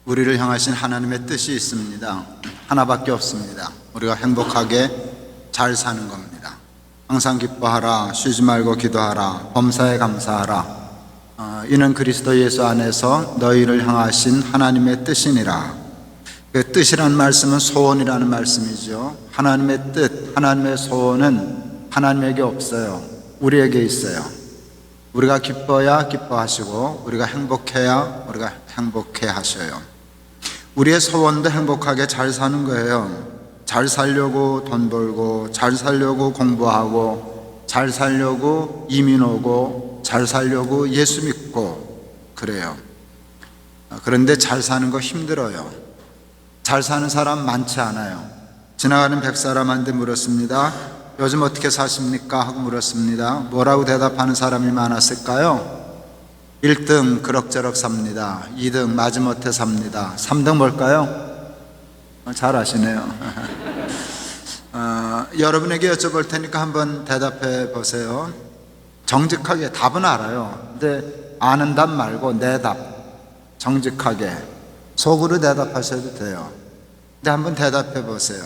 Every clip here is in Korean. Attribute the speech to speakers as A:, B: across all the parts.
A: 우리를 향하신 하나님의 뜻이 있습니다. 하나밖에 없습니다. 우리가 행복하게 잘 사는 겁니다. 항상 기뻐하라, 쉬지 말고 기도하라, 범사에 감사하라. 이는 그리스도 예수 안에서 너희를 향하신 하나님의 뜻이니라. 그 뜻이라는 말씀은 소원이라는 말씀이죠. 하나님의 뜻, 하나님의 소원은 하나님에게 없어요. 우리에게 있어요. 우리가 기뻐야 기뻐하시고 우리가 행복해야 우리가 행복해 하셔요. 우리의 소원도 행복하게 잘 사는 거예요. 잘 살려고 돈 벌고, 잘 살려고 공부하고, 잘 살려고 이민 오고, 잘 살려고 예수 믿고 그래요. 그런데 잘 사는 거 힘들어요. 잘 사는 사람 많지 않아요. 지나가는 100사람한테 물었습니다. 요즘 어떻게 사십니까? 하고 물었습니다. 뭐라고 대답하는 사람이 많았을까요? 1등 그럭저럭 삽니다. 2등 마지못해 삽니다. 3등 뭘까요? 잘 아시네요. 여러분에게 여쭤볼 테니까 한번 대답해 보세요. 정직하게 답은 알아요. 근데 아는 답 말고 내 답 정직하게 속으로 대답하셔도 돼요. 근데 한번 대답해 보세요.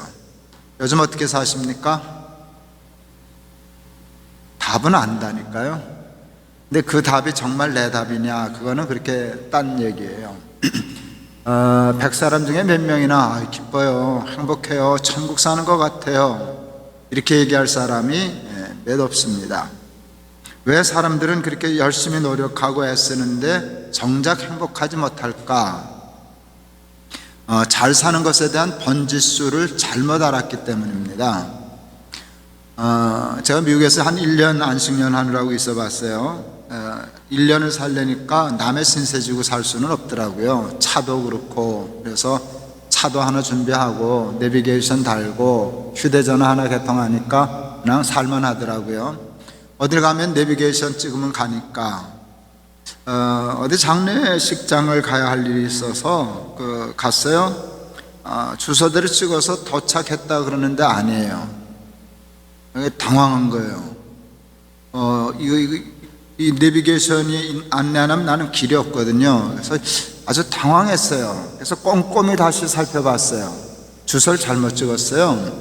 A: 요즘 어떻게 사십니까? 답은 안다니까요. 근데 그 답이 정말 내 답이냐, 그거는 그렇게 딴 얘기예요. 100사람 중에 몇 명이나 기뻐요, 행복해요, 천국 사는 것 같아요, 이렇게 얘기할 사람이 몇 없습니다. 왜 사람들은 그렇게 열심히 노력하고 애쓰는데 정작 행복하지 못할까? 잘 사는 것에 대한 번지수를 잘못 알았기 때문입니다. 제가 미국에서 한 1년 안식년 하느라고 있어 봤어요. 1년을 살려니까 남의 신세 지고 살 수는 없더라고요. 차도 그렇고. 그래서 차도 하나 준비하고 내비게이션 달고 휴대전화 하나 개통하니까 그냥 살만 하더라고요. 어딜 가면 내비게이션 찍으면 가니까. 어디 장례식장을 가야 할 일이 있어서 갔어요. 주소대로 찍어서 도착했다 그러는데 아니에요. 당황한 거예요. 이 내비게이션이 안내 안 하면 나는 길이 없거든요. 그래서 아주 당황했어요. 그래서 꼼꼼히 다시 살펴봤어요. 주소를 잘못 찍었어요.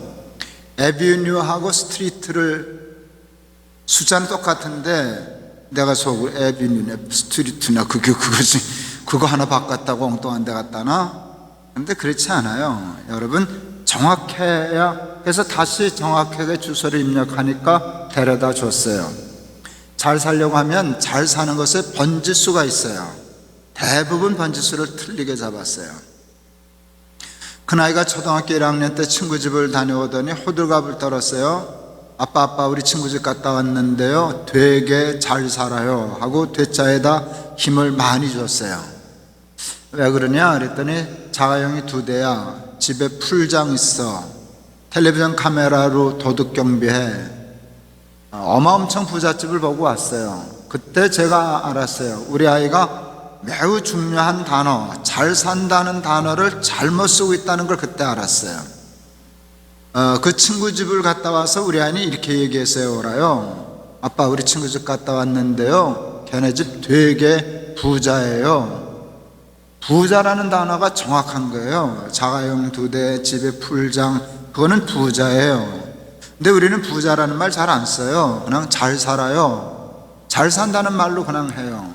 A: 에비뉴하고 스트리트를 숫자는 똑같은데 내가 속으로 에비뉴네 스트리트나 그거 하나 바꿨다고 엉뚱한 데 갔다나? 근데 그렇지 않아요. 여러분, 정확해야. 그래서 다시 정확하게 주소를 입력하니까 데려다 줬어요. 잘 살려고 하면 잘 사는 것에 번지수가 있어요. 대부분 번지수를 틀리게 잡았어요. 큰아이가 초등학교 1학년 때 친구 집을 다녀오더니 호들갑을 떨었어요. 아빠 우리 친구 집 갔다 왔는데요, 되게 잘 살아요 하고 대자에다 힘을 많이 줬어요. 왜 그러냐 그랬더니 자가용이 2대야, 집에 풀장 있어, 텔레비전 카메라로 도둑 경비해. 엄청 부잣집을 보고 왔어요. 그때 제가 알았어요. 우리 아이가 매우 중요한 단어, 잘 산다는 단어를 잘못 쓰고 있다는 걸 그때 알았어요. 그 친구 집을 갔다 와서 우리 아이는 이렇게 얘기했어요. 오라요, 아빠 우리 친구 집 갔다 왔는데요, 걔네 집 되게 부자예요. 부자라는 단어가 정확한 거예요. 자가용 2대, 집에 풀장, 그거는 부자예요. 근데 우리는 부자라는 말 잘 안 써요. 그냥 잘 살아요. 잘 산다는 말로 그냥 해요.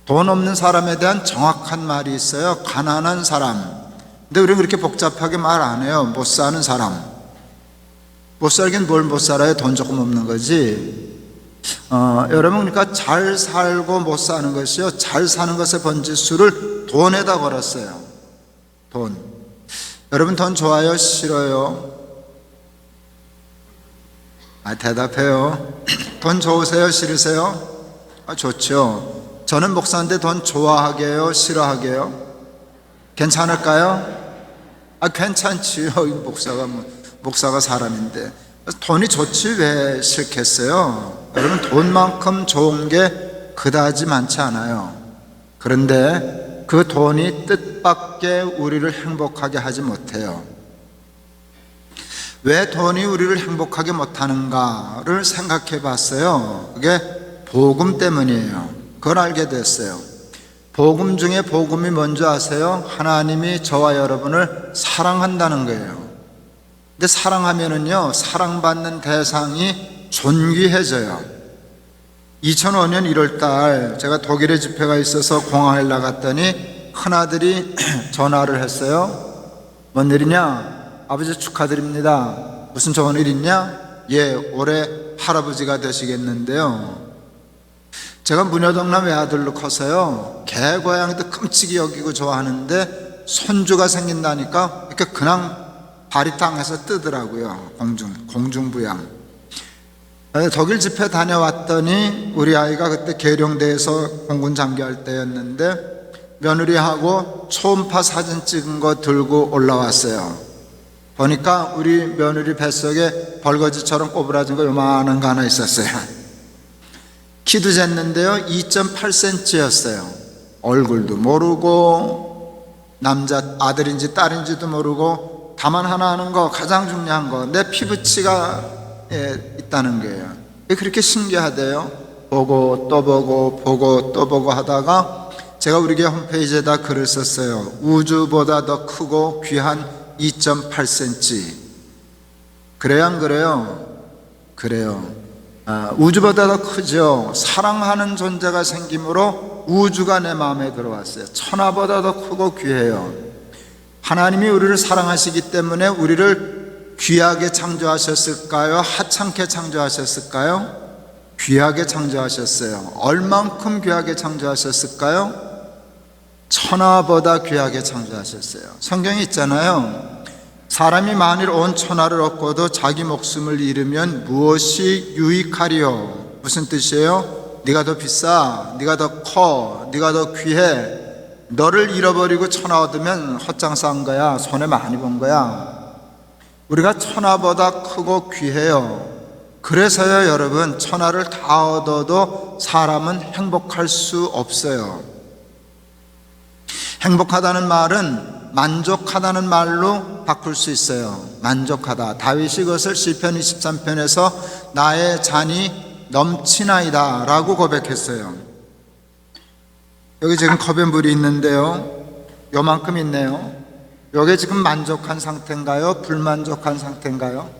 A: 돈 없는 사람에 대한 정확한 말이 있어요. 가난한 사람. 근데 우리는 그렇게 복잡하게 말 안 해요. 못 사는 사람. 못 살긴 뭘 못 살아요? 돈 조금 없는 거지. 여러분, 그러니까 잘 살고 못 사는 것이요, 잘 사는 것의 번지수를 돈에다 걸었어요. 돈. 여러분, 돈 좋아요? 싫어요? 대답해요. 돈 좋으세요? 싫으세요? 좋죠. 저는 목사인데 돈 좋아하게요? 싫어하게요? 괜찮을까요? 괜찮지요. 목사가 사람인데. 돈이 좋지 왜 싫겠어요? 여러분, 돈만큼 좋은 게 그다지 많지 않아요. 그런데 그 돈이 뜻밖의 우리를 행복하게 하지 못해요. 왜 돈이 우리를 행복하게 못하는가를 생각해 봤어요. 그게 복음 때문이에요. 그걸 알게 됐어요. 복음 중에 복음이 뭔지 아세요? 하나님이 저와 여러분을 사랑한다는 거예요. 근데 사랑하면은요, 사랑받는 대상이 존귀해져요. 2005년 1월 달 제가 독일에 집회가 있어서 공항에 나갔더니 큰아들이 전화를 했어요. 뭔 일이냐? 아버지 축하드립니다. 무슨 좋은 일 있냐? 예, 올해 할아버지가 되시겠는데요. 제가 무녀동남 외아들로 커서요, 개 고양이도 끔찍이 여기고 좋아하는데 손주가 생긴다니까 이렇게 그냥 발이 땅에서 뜨더라고요. 공중부양. 독일 집회 다녀왔더니 우리 아이가 그때 계룡대에서 공군 장교할 때였는데 며느리하고 초음파 사진 찍은 거 들고 올라왔어요. 보니까 우리 며느리 뱃속에 벌거지처럼 꼬부라진 거 요만한 거 하나 있었어요. 키도 쟀는데요, 2.8cm였어요. 얼굴도 모르고 남자 아들인지 딸인지도 모르고 다만 하나 하는 거, 가장 중요한 거, 내 피부치가 있다는 거예요. 그렇게 신기하대요. 보고 또 보고 보고 또 보고 하다가 제가 우리 교회 홈페이지에다 글을 썼어요. 우주보다 더 크고 귀한 2.8cm. 그래요, 안 그래요? 그래요. 우주보다 더 크죠. 사랑하는 존재가 생김으로 우주가 내 마음에 들어왔어요. 천하보다 더 크고 귀해요. 하나님이 우리를 사랑하시기 때문에 우리를 귀하게 창조하셨을까요? 하찮게 창조하셨을까요? 귀하게 창조하셨어요. 얼만큼 귀하게 창조하셨을까요? 천하보다 귀하게 창조하셨어요. 성경에 있잖아요. 사람이 만일 온 천하를 얻고도 자기 목숨을 잃으면 무엇이 유익하리요? 무슨 뜻이에요? 네가 더 비싸, 네가 더 커, 네가 더 귀해. 너를 잃어버리고 천하 얻으면 헛장 싼 거야. 손해 많이 본 거야. 우리가 천하보다 크고 귀해요. 그래서요, 여러분, 천하를 다 얻어도 사람은 행복할 수 없어요. 행복하다는 말은 만족하다는 말로 바꿀 수 있어요. 만족하다. 다윗이 그것을 시편 23편에서 나의 잔이 넘치나이다 라고 고백했어요. 여기 지금 컵에 물이 있는데요, 요만큼 있네요. 여기 지금 만족한 상태인가요? 불만족한 상태인가요?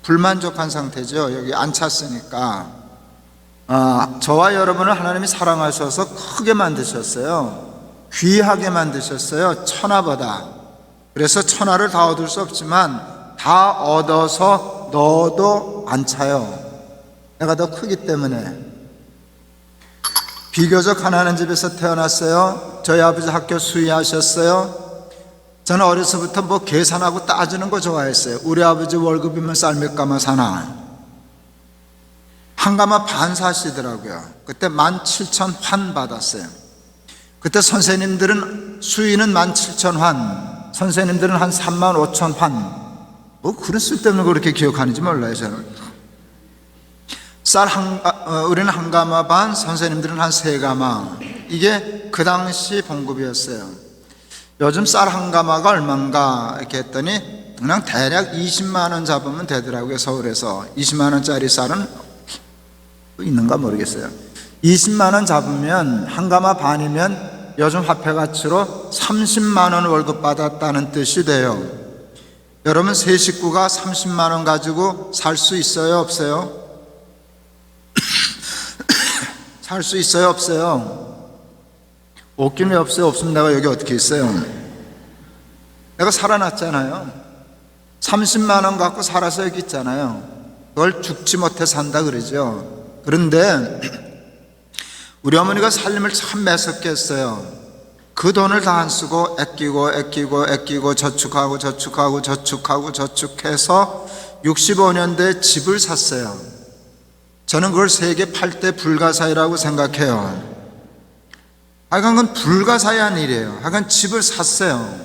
A: 불만족한 상태죠. 여기 안 찼으니까. 저와 여러분을 하나님이 사랑하셔서 크게 만드셨어요. 귀하게 만드셨어요. 천하보다. 그래서 천하를 다 얻을 수 없지만 다 얻어서 넣어도 안 차요. 내가 더 크기 때문에. 비교적 가난한 집에서 태어났어요. 저희 아버지 학교 수의하셨어요. 저는 어려서부터 뭐 계산하고 따지는 거 좋아했어요. 우리 아버지 월급이면 쌀 몇 가마 사나? 한 가마 반 사시더라고요. 그때 17,000환 받았어요. 그때 선생님들은 수의는 17,000환, 선생님들은 한 35,000환. 뭐 그런 쓸데없는 거 그렇게 기억하는지 몰라요, 저는. 우리는 한 가마 반, 선생님들은 한 세 가마. 이게 그 당시 봉급이었어요. 요즘 쌀 한 가마가 얼마인가 이렇게 했더니 그냥 대략 20만 원 잡으면 되더라고요. 서울에서 20만 원짜리 쌀은 있는가 모르겠어요. 20만 원 잡으면 한 가마 반이면 요즘 화폐 가치로 30만 원 월급 받았다는 뜻이 돼요. 여러분, 세 식구가 30만 원 가지고 살 수 있어요, 없어요? 살 수 있어요, 없어요? 없긴 왜 없어요? 없으면 내가 여기 어떻게 있어요? 내가 살아났잖아요. 30만 원 갖고 살아서 여기 있잖아요. 그걸 죽지 못해 산다 그러죠. 그런데 우리 어머니가 살림을 참 매섭게 했어요. 그 돈을 다 안 쓰고 아끼고 저축하고 저축해서 65년대에 집을 샀어요. 저는 그걸 세계 8대 불가사의라고 생각해요. 하여간 그건 불가사의한 일이에요. 하여간 집을 샀어요.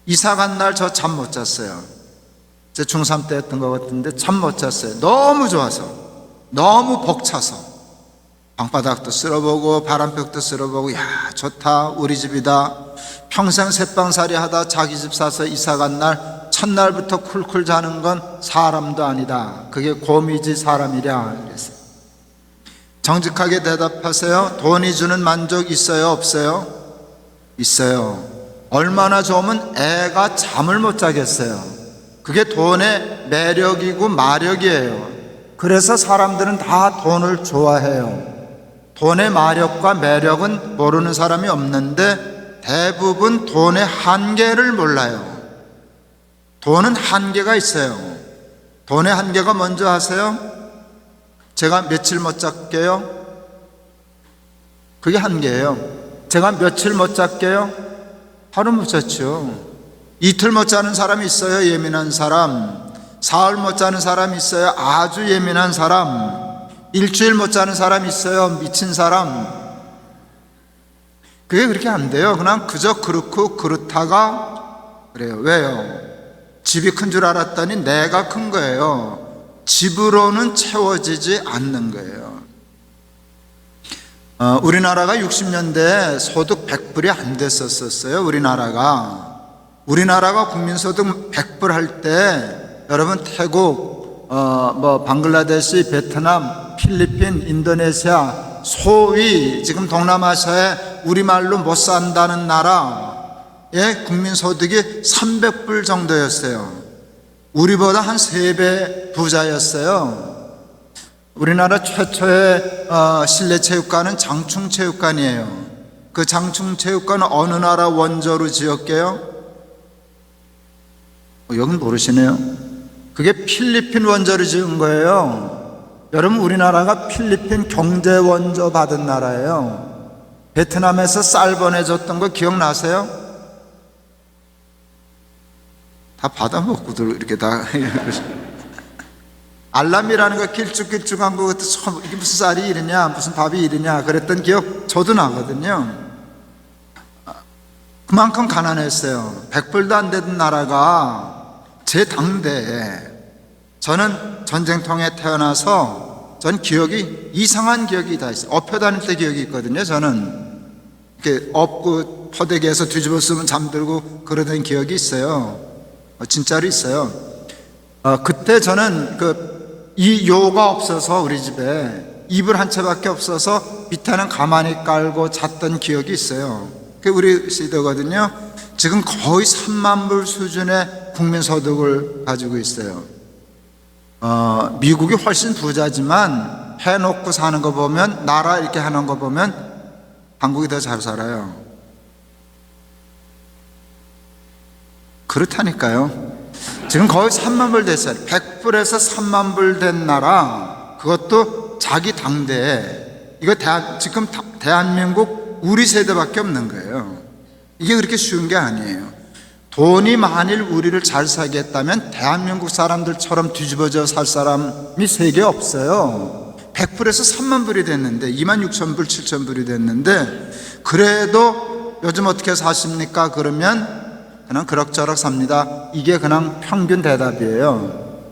A: 이사 간 날 저 잠 못 잤어요. 제 중3 때였던 것 같은데 잠 못 잤어요. 너무 좋아서, 너무 벅차서. 방바닥도 쓸어보고 바람벽도 쓸어보고, 야, 좋다, 우리 집이다. 평생 새빵살이 하다 자기 집 사서 이사 간 날 첫날부터 쿨쿨 자는 건 사람도 아니다. 그게 곰이지 사람이랴. 그랬어요. 정직하게 대답하세요. 돈이 주는 만족 있어요, 없어요? 있어요. 얼마나 좋으면 애가 잠을 못 자겠어요. 그게 돈의 매력이고 마력이에요. 그래서 사람들은 다 돈을 좋아해요. 돈의 마력과 매력은 모르는 사람이 없는데 대부분 돈의 한계를 몰라요. 돈은 한계가 있어요. 돈의 한계가 뭔지 아세요? 제가 며칠 못 잤게요? 그게 한계예요. 제가 며칠 못 잤게요? 하루 못 잤죠. 이틀 못 자는 사람이 있어요. 예민한 사람. 사흘 못 자는 사람이 있어요. 아주 예민한 사람. 일주일 못 자는 사람이 있어요. 미친 사람. 그게 그렇게 안 돼요. 그냥 그저 그렇고 그렇다가 그래요. 왜요? 집이 큰 줄 알았더니 내가 큰 거예요. 집으로는 채워지지 않는 거예요. 우리나라가 60년대에 소득 100불이 안 됐었어요. 우리나라가 국민소득 100불 할 때 여러분 태국, 방글라데시, 베트남, 필리핀, 인도네시아 소위 지금 동남아시아에 우리말로 못 산다는 나라의 국민소득이 300불 정도였어요. 우리보다 한 3배 부자였어요. 우리나라 최초의 실내체육관은 장충체육관이에요. 그 장충체육관은 어느 나라 원조로 지었게요? 여긴 모르시네요. 그게 필리핀 원조로 지은 거예요. 여러분, 우리나라가 필리핀 경제 원조 받은 나라예요. 베트남에서 쌀 보내줬던 거 기억나세요? 다 받아먹고들 이렇게 다 알람이라는 거 길쭉길쭉한 거 이게 무슨 쌀이 이러냐 무슨 밥이 이러냐 그랬던 기억 저도 나거든요. 그만큼 가난했어요. 100불도 안 되던 나라가 제 당대에, 저는 전쟁통에 태어나서 전 기억이 이상한 기억이 다 있어요. 업혀 다닐 때 기억이 있거든요. 저는 이렇게 업고 포대기에서 뒤집어 쓰면 잠들고 그러던 기억이 있어요. 진짜로 있어요. 그때 저는 이 요가 없어서 우리 집에 이불 한 채밖에 없어서 밑에는 가만히 깔고 잤던 기억이 있어요. 그게 우리 시대거든요. 지금 거의 3만 불 수준의 국민소득을 가지고 있어요. 미국이 훨씬 부자지만 해놓고 사는 거 보면, 나라 이렇게 하는 거 보면 한국이 더 잘 살아요. 그렇다니까요. 지금 거의 3만 불 됐어요. 100불에서 3만 불 된 나라, 그것도 자기 당대에. 이거 지금 대한민국 우리 세대밖에 없는 거예요. 이게 그렇게 쉬운 게 아니에요. 돈이 만일 우리를 잘 살게 했다면 대한민국 사람들처럼 뒤집어져 살 사람이 세계에 없어요. 100불에서 3만 불이 됐는데, 2만 6천 불, 7천 불이 됐는데, 그래도 요즘 어떻게 사십니까? 그러면 그냥 그럭저럭 삽니다. 이게 그냥 평균 대답이에요.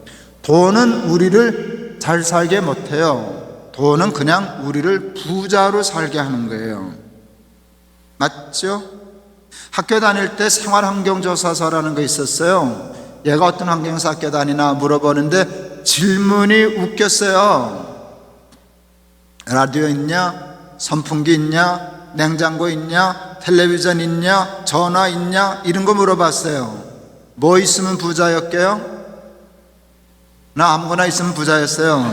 A: 돈은 우리를 잘 살게 못해요. 돈은 그냥 우리를 부자로 살게 하는 거예요. 맞죠? 학교 다닐 때 생활환경조사서라는 거 있었어요. 얘가 어떤 환경에서 학교 다니나 물어보는데 질문이 웃겼어요. 라디오 있냐? 선풍기 있냐? 냉장고 있냐? 텔레비전 있냐? 전화 있냐? 이런 거 물어봤어요. 뭐 있으면 부자였게요? 나 아무거나 있으면 부자였어요.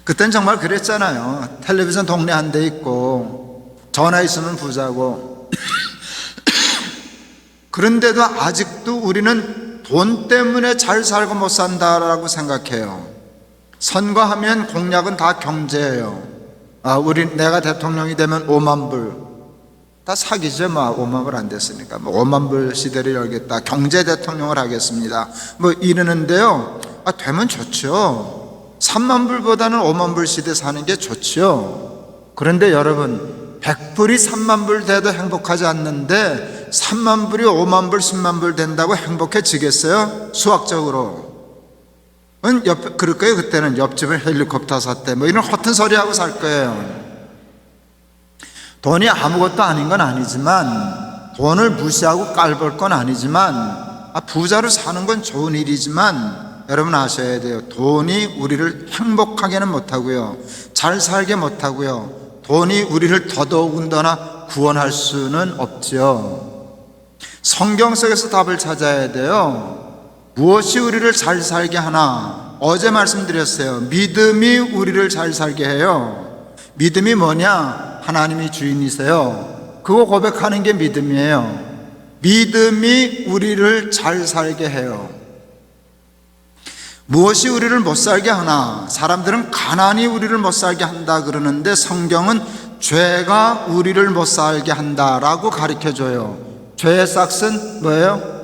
A: 그땐 정말 그랬잖아요. 텔레비전 동네 한 대 있고 전화 있으면 부자고. 그런데도 아직도 우리는 돈 때문에 잘 살고 못 산다라고 생각해요. 선거하면 공약은 다 경제예요. 내가 대통령이 되면 5만 불. 다 사기죠. 5만 불 안 됐으니까 5만 불 시대를 열겠다, 경제 대통령을 하겠습니다, 이러는데요. 되면 좋죠. 3만 불보다는 5만 불 시대 사는 게 좋죠. 그런데 여러분, 100불이 3만 불 돼도 행복하지 않는데 3만 불이 5만 불, 10만 불 된다고 행복해지겠어요? 수학적으로. 그럴 거예요. 그때는 옆집에 헬리콥터 샀대, 이런 허튼 소리 하고 살 거예요. 돈이 아무것도 아닌 건 아니지만, 돈을 무시하고 깔볼 건 아니지만, 부자로 사는 건 좋은 일이지만, 여러분 아셔야 돼요. 돈이 우리를 행복하게는 못하고요, 잘 살게 못하고요, 돈이 우리를 더더군다나 구원할 수는 없죠. 성경 속에서 답을 찾아야 돼요. 무엇이 우리를 잘 살게 하나? 어제 말씀드렸어요. 믿음이 우리를 잘 살게 해요. 믿음이 뭐냐? 하나님이 주인이세요. 그거 고백하는 게 믿음이에요. 믿음이 우리를 잘 살게 해요. 무엇이 우리를 못 살게 하나? 사람들은 가난이 우리를 못 살게 한다 그러는데 성경은 죄가 우리를 못 살게 한다라고 가르쳐줘요. 죄의 싹은 뭐예요?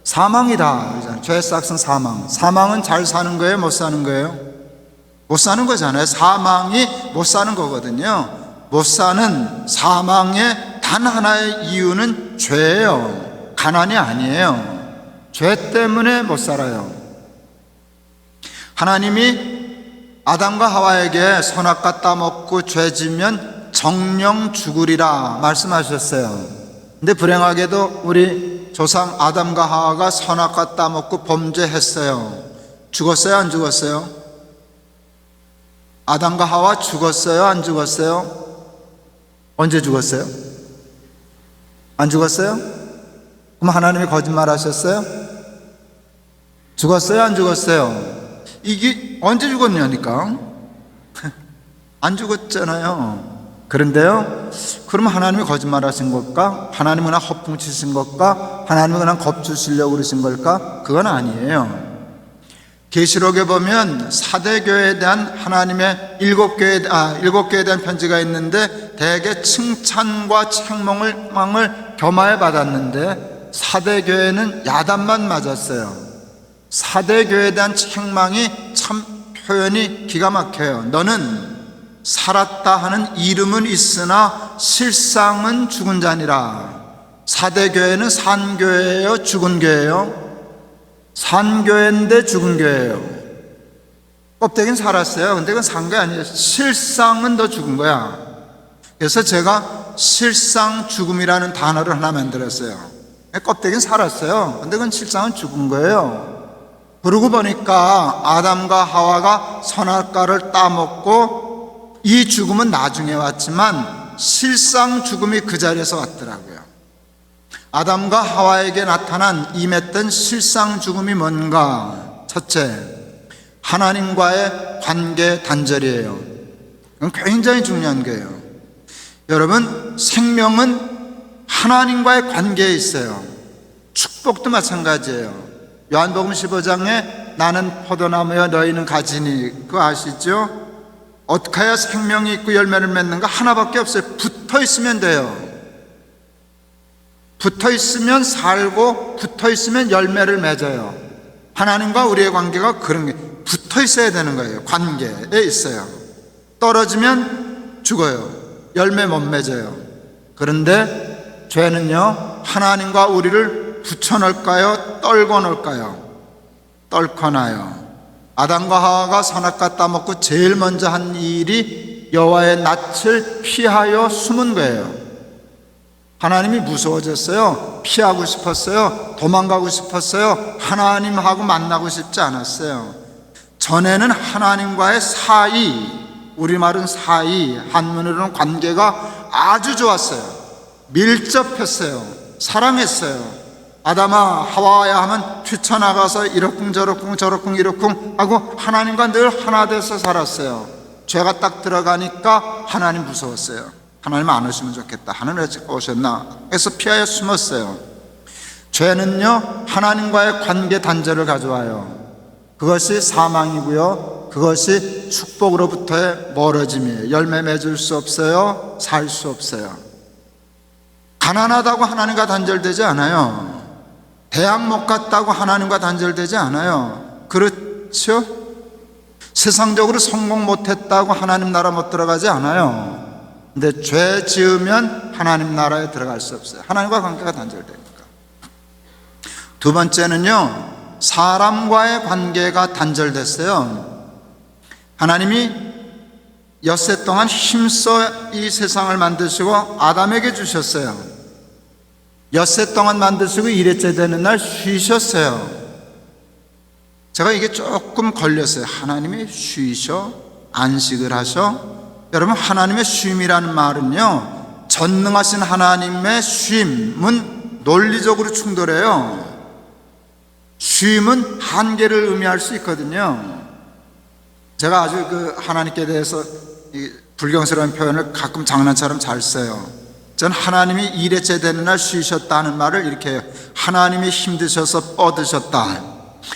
A: 사망이다. 죄의 싹은 사망. 사망은 잘 사는 거예요? 못 사는 거예요? 못 사는 거잖아요. 사망이 못 사는 거거든요. 못 사는 사망의 단 하나의 이유는 죄예요. 가난이 아니에요. 죄 때문에 못 살아요. 하나님이 아담과 하와에게 선악과 따먹고 죄지면 정령 죽으리라 말씀하셨어요. 근데 불행하게도 우리 조상 아담과 하와가 선악과 따먹고 범죄했어요. 죽었어요? 안 죽었어요? 아담과 하와 죽었어요? 안 죽었어요? 언제 죽었어요? 안 죽었어요? 그럼 하나님이 거짓말 하셨어요? 죽었어요? 안 죽었어요? 이게 언제 죽었냐니까? 안 죽었잖아요. 그런데요, 그러면 하나님이 거짓말 하신 걸까? 하나님은 그냥 허풍 치신 걸까? 하나님은 그냥 겁주시려고 그러신 걸까? 그건 아니에요. 계시록에 보면 사대교회에 대한 하나님의 일곱 교회에 대한 편지가 있는데 대개 칭찬과 책망을 겸하여 받았는데 사대교회는 야단만 맞았어요. 사대교회에 대한 책망이 참 표현이 기가 막혀요. 너는 살았다 하는 이름은 있으나 실상은 죽은 자니라. 사대교회는 산 교회예요? 죽은 교회예요? 산 교회인데 죽은 교회예요. 껍데기는 살았어요. 근데 그건 산 게 아니에요. 실상은 더 죽은 거야. 그래서 제가 실상 죽음이라는 단어를 하나 만들었어요. 껍데기는 살았어요. 근데 그건 실상은 죽은 거예요. 그러고 보니까 아담과 하와가 선악과를 따먹고 이 죽음은 나중에 왔지만 실상 죽음이 그 자리에서 왔더라고요. 아담과 하와에게 나타난 임했던 실상 죽음이 뭔가? 첫째, 하나님과의 관계 단절이에요. 이건 굉장히 중요한 거예요. 여러분, 생명은 하나님과의 관계에 있어요. 축복도 마찬가지예요. 요한복음 15장에 나는 포도나무여 너희는 가지니, 그거 아시죠? 어떻게 해야 생명이 있고 열매를 맺는가? 하나밖에 없어요. 붙어 있으면 돼요. 붙어 있으면 살고 붙어 있으면 열매를 맺어요. 하나님과 우리의 관계가 그런 게 붙어 있어야 되는 거예요. 관계에 있어요. 떨어지면 죽어요. 열매 못 맺어요. 그런데 죄는요, 하나님과 우리를 붙여놓을까요? 떨궈 놓을까요? 떨궈 놔요. 아담과 하와가 선악과 따먹고 제일 먼저 한 일이 여호와의 낯을 피하여 숨은 거예요. 하나님이 무서워졌어요. 피하고 싶었어요. 도망가고 싶었어요. 하나님하고 만나고 싶지 않았어요. 전에는 하나님과의 사이, 우리말은 사이, 한문으로는 관계가 아주 좋았어요. 밀접했어요. 사랑했어요. 아담아 하와야 하면 뛰쳐나가서 이러쿵 저러쿵 하고 하나님과 늘 하나 돼서 살았어요. 죄가 딱 들어가니까 하나님 무서웠어요. 하나님 안 오시면 좋겠다. 하늘에 찍고 오셨나? 그래서 피하여 숨었어요. 죄는요, 하나님과의 관계 단절을 가져와요. 그것이 사망이고요, 그것이 축복으로부터의 멀어짐이에요. 열매 맺을 수 없어요. 살 수 없어요. 가난하다고 하나님과 단절되지 않아요. 대학 못 갔다고 하나님과 단절되지 않아요. 그렇죠? 세상적으로 성공 못했다고 하나님 나라 못 들어가지 않아요. 근데 죄 지으면 하나님 나라에 들어갈 수 없어요. 하나님과 관계가 단절되니까. 두 번째는요, 사람과의 관계가 단절됐어요. 하나님이 엿새 동안 힘써 이 세상을 만드시고 아담에게 주셨어요. 엿새 동안 만드시고 일회째 되는 날 쉬셨어요. 제가 이게 조금 걸렸어요. 하나님이 쉬셔? 안식을 하셔? 여러분, 하나님의 쉼이라는 말은요, 전능하신 하나님의 쉼은 논리적으로 충돌해요. 쉼은 한계를 의미할 수 있거든요. 제가 아주 하나님께 대해서 불경스러운 표현을 가끔 장난처럼 잘 써요. 전 하나님이 일회째 되는 날 쉬셨다는 말을 이렇게 해요. 하나님이 힘드셔서 뻗으셨다.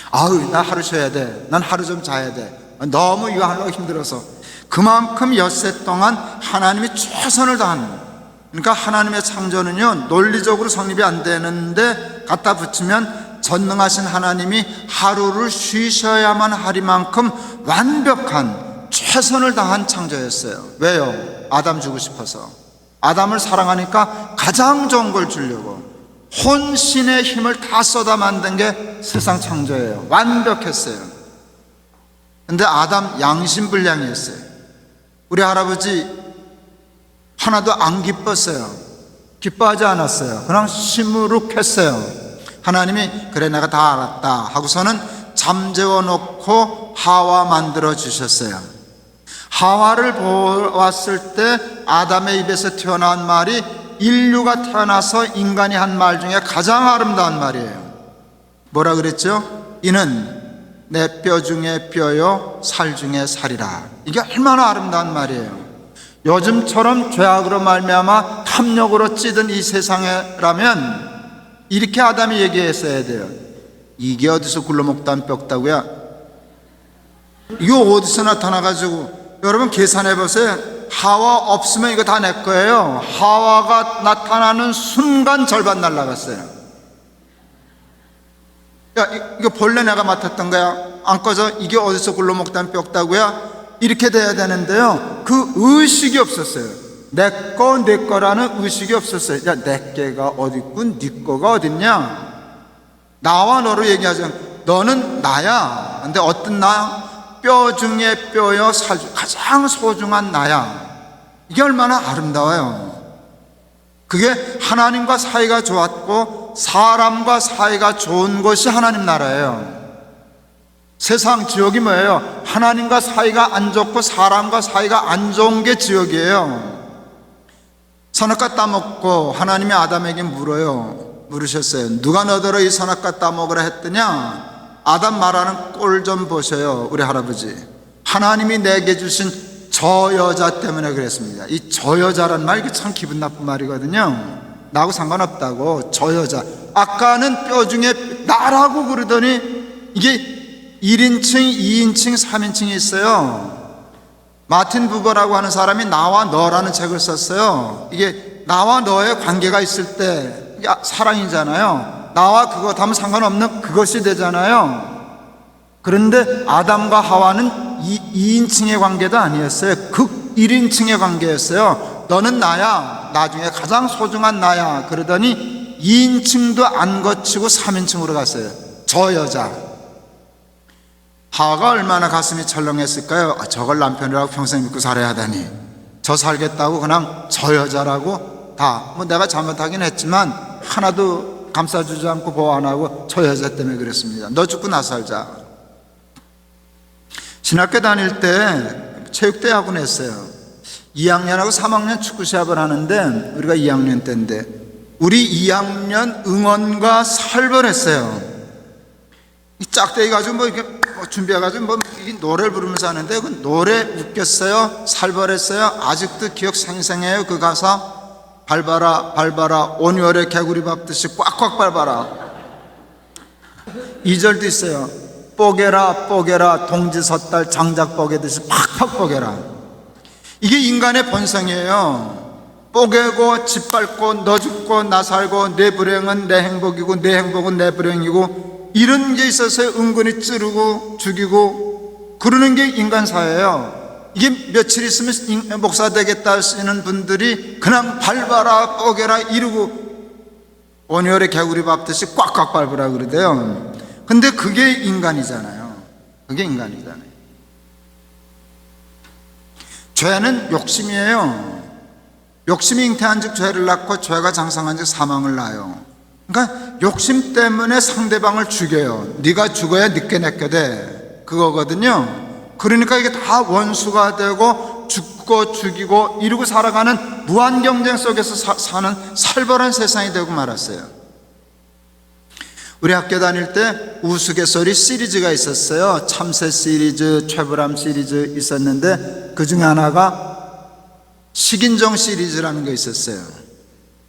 A: 아우, 나 하루 쉬어야 돼. 난 하루 좀 자야 돼. 너무 이거 하려고 힘들어서. 그만큼 엿새 동안 하나님이 최선을 다한, 그러니까 하나님의 창조는요, 논리적으로 성립이 안 되는데 갖다 붙이면 전능하신 하나님이 하루를 쉬셔야만 하리만큼 완벽한 최선을 다한 창조였어요. 왜요? 아담 주고 싶어서. 아담을 사랑하니까 가장 좋은 걸 주려고 혼신의 힘을 다 쏟아 만든 게 세상 창조예요. 완벽했어요. 근데 아담 양심불량이었어요. 우리 할아버지 하나도 안 기뻤어요. 기뻐하지 않았어요. 그냥 시무룩했어요. 하나님이 그래 내가 다 알았다 하고서는 잠재워 놓고 하와 만들어 주셨어요. 하와를 보았을 때 아담의 입에서 튀어나온 말이 인류가 태어나서 인간이 한 말 중에 가장 아름다운 말이에요. 뭐라 그랬죠? 이는 내 뼈 중에 뼈요 살 중에 살이라. 이게 얼마나 아름다운 말이에요. 요즘처럼 죄악으로 말미암아 탐욕으로 찌든 이 세상이라면 이렇게 아담이 얘기했어야 돼요. 이게 어디서 굴러먹던 뼈다고야? 이거 어디서 나타나가지고, 여러분 계산해 보세요. 하와 없으면 이거 다 내 거예요. 하와가 나타나는 순간 절반 날라갔어요. 야, 이거 본래 내가 맡았던 거야. 안 꺼져? 이게 어디서 굴러먹던 뼈다고야? 이렇게 돼야 되는데요, 그 의식이 없었어요. 내 거라는 의식이 없었어요. 야, 내 개가 어디 있군, 네 거가 어딨냐? 나와 너로 얘기하자. 너는 나야. 근데 어떤 나야? 뼈 중에 뼈여 살 중 가장 소중한 나야. 이게 얼마나 아름다워요. 그게 하나님과 사이가 좋았고 사람과 사이가 좋은 것이 하나님 나라예요. 세상 지옥이 뭐예요? 하나님과 사이가 안 좋고 사람과 사이가 안 좋은 게 지옥이에요. 선악과 따먹고 하나님이 아담에게 물으셨어요. 누가 너더러 이 선악과 따먹으라 했더냐? 아담 말하는 꼴 좀 보셔요. 우리 할아버지, 하나님이 내게 주신 저 여자 때문에 그랬습니다. 이 저 여자란 말, 이게 참 기분 나쁜 말이거든요. 나하고 상관없다고. 저 여자, 아까는 뼈 중에 나라고 그러더니 이게 1인칭, 2인칭, 3인칭이 있어요. 마틴 부버라고 하는 사람이 나와 너라는 책을 썼어요. 이게 나와 너의 관계가 있을 때 이게 사랑이잖아요. 나와 그거 하면 상관없는 그것이 되잖아요. 그런데 아담과 하와는 2인칭의 관계도 아니었어요. 극 1인칭의 관계였어요. 너는 나야, 나중에 가장 소중한 나야. 그러더니 2인칭도 안 거치고 3인칭으로 갔어요. 저 여자. 하와가 얼마나 가슴이 철렁했을까요? 저걸 남편이라고 평생 믿고 살아야 하다니, 저 살겠다고 그냥 저 여자라고 다, 내가 잘못하긴 했지만 하나도 감싸주지 않고 보호 안 하고 저 여자 때문에 그랬습니다. 너 죽고 나 살자. 신학교 다닐 때 체육대회 하곤 했어요. 2학년하고 3학년 축구 시합을 하는데 우리가 2학년 때인데 우리 2학년 응원가 살벌했어요. 이 짝대기 가지고 이렇게 준비해가지고 노래를 부르면서 하는데 그 노래 웃겼어요. 살벌했어요. 아직도 기억 생생해요. 그 가사, 밟아라 밟아라 온열의 개구리 밟듯이 꽉꽉 밟아라. 2절도 있어요. 뽀개라 뽀개라 동지 섣달 장작 뽀개듯이 팍팍 뽀개라. 이게 인간의 본성이에요. 뽀개고 짓밟고 너 죽고 나 살고 내 불행은 내 행복이고 내 행복은 내 불행이고, 이런 게 있어서 은근히 찌르고 죽이고 그러는 게 인간사예요. 이게 며칠 있으면 목사 되겠다 하시는 분들이 그냥 밟아라 뽀개라 이러고 온열의 개구리 밟듯이 꽉꽉 밟으라 그러대요. 근데 그게 인간이잖아요. 그게 인간이잖아요. 죄는 욕심이에요. 욕심이 잉태한 즉 죄를 낳고 죄가 장성한 즉 사망을 낳아요. 그러니까 욕심 때문에 상대방을 죽여요. 네가 죽어야 늦게 내게 돼. 그거거든요. 그러니까 이게 다 원수가 되고 죽고 죽이고 이러고 살아가는 무한 경쟁 속에서 사는 살벌한 세상이 되고 말았어요. 우리 학교 다닐 때 우스갯소리 시리즈가 있었어요. 참새 시리즈, 최불암 시리즈 있었는데 그 중에 하나가 식인종 시리즈라는 게 있었어요.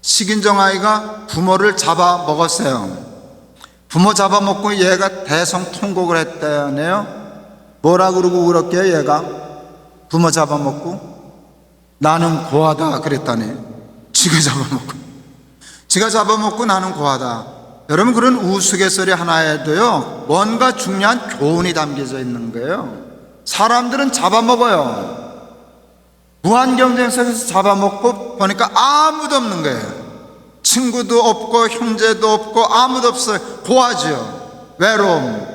A: 식인종 아이가 부모를 잡아먹었어요. 부모 잡아먹고 얘가 대성통곡을 했다네요. 뭐라 그러고 울었게요? 얘가 부모 잡아먹고 나는 고하다 그랬다네. 지가 잡아먹고 나는 고하다. 여러분, 그런 우스갯소리 하나에도요 뭔가 중요한 교훈이 담겨져 있는 거예요. 사람들은 잡아먹어요. 무한 경쟁 속에서 잡아먹고 보니까 아무도 없는 거예요. 친구도 없고 형제도 없고 아무도 없어요. 고하죠. 외로움.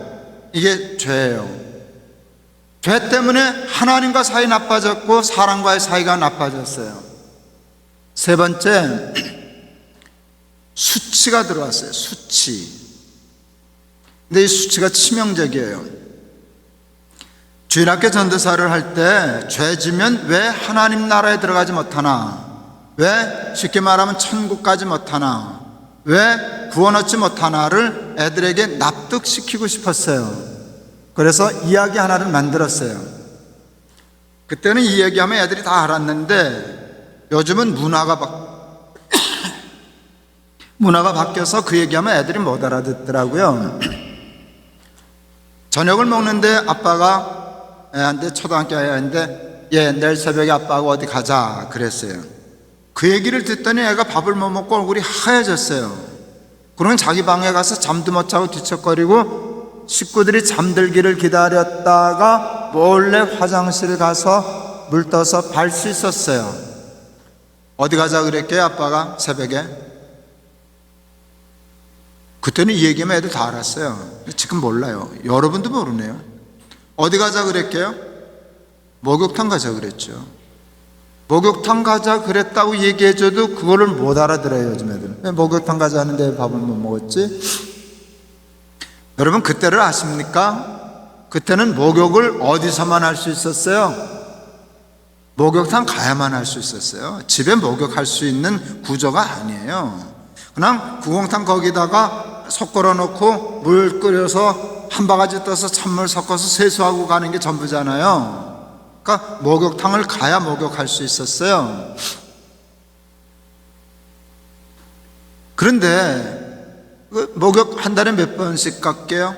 A: 이게 죄예요. 죄 때문에 하나님과 사이 나빠졌고 사람과의 사이가 나빠졌어요. 세 번째, 수치가 들어왔어요. 수치. 근데 이 수치가 치명적이에요. 주일학교 전도사를 할 때 죄 지면 왜 하나님 나라에 들어가지 못하나, 왜 쉽게 말하면 천국 가지 못하나, 왜 구원 얻지 못하나를 애들에게 납득시키고 싶었어요. 그래서 이야기 하나를 만들었어요. 그때는 이 얘기하면 애들이 다 알았는데 요즘은 문화가 바뀌어서 그 얘기하면 애들이 못 알아듣더라고요. 저녁을 먹는데 아빠가 애한테, 초등학교 애한테 내일 새벽에 아빠하고 어디 가자 그랬어요. 그 얘기를 듣더니 애가 밥을 못 먹고 얼굴이 하얘졌어요. 그러면 자기 방에 가서 잠도 못 자고 뒤척거리고 식구들이 잠들기를 기다렸다가 몰래 화장실 가서 물 떠서 발 씻었어요. 어디 가자 그랬게요? 아빠가 새벽에. 그때는 이 얘기면 애들 다 알았어요. 지금 몰라요. 여러분도 모르네요. 어디 가자 그랬게요? 목욕탕 가자 그랬죠. 목욕탕 가자 그랬다고 얘기해줘도 그거를 못 알아들어요. 요즘 애들은. 왜 목욕탕 가자 하는데 밥을 못 먹었지? 여러분, 그때를 아십니까? 그때는 목욕을 어디서만 할 수 있었어요? 목욕탕 가야만 할 수 있었어요. 집에 목욕할 수 있는 구조가 아니에요. 그냥 구공탕 거기다가 속 걸어놓고 물 끓여서 한 바가지 떠서 찬물 섞어서 세수하고 가는 게 전부잖아요. 그러니까 목욕탕을 가야 목욕할 수 있었어요. 그런데 목욕 한 달에 몇 번씩 갈게요?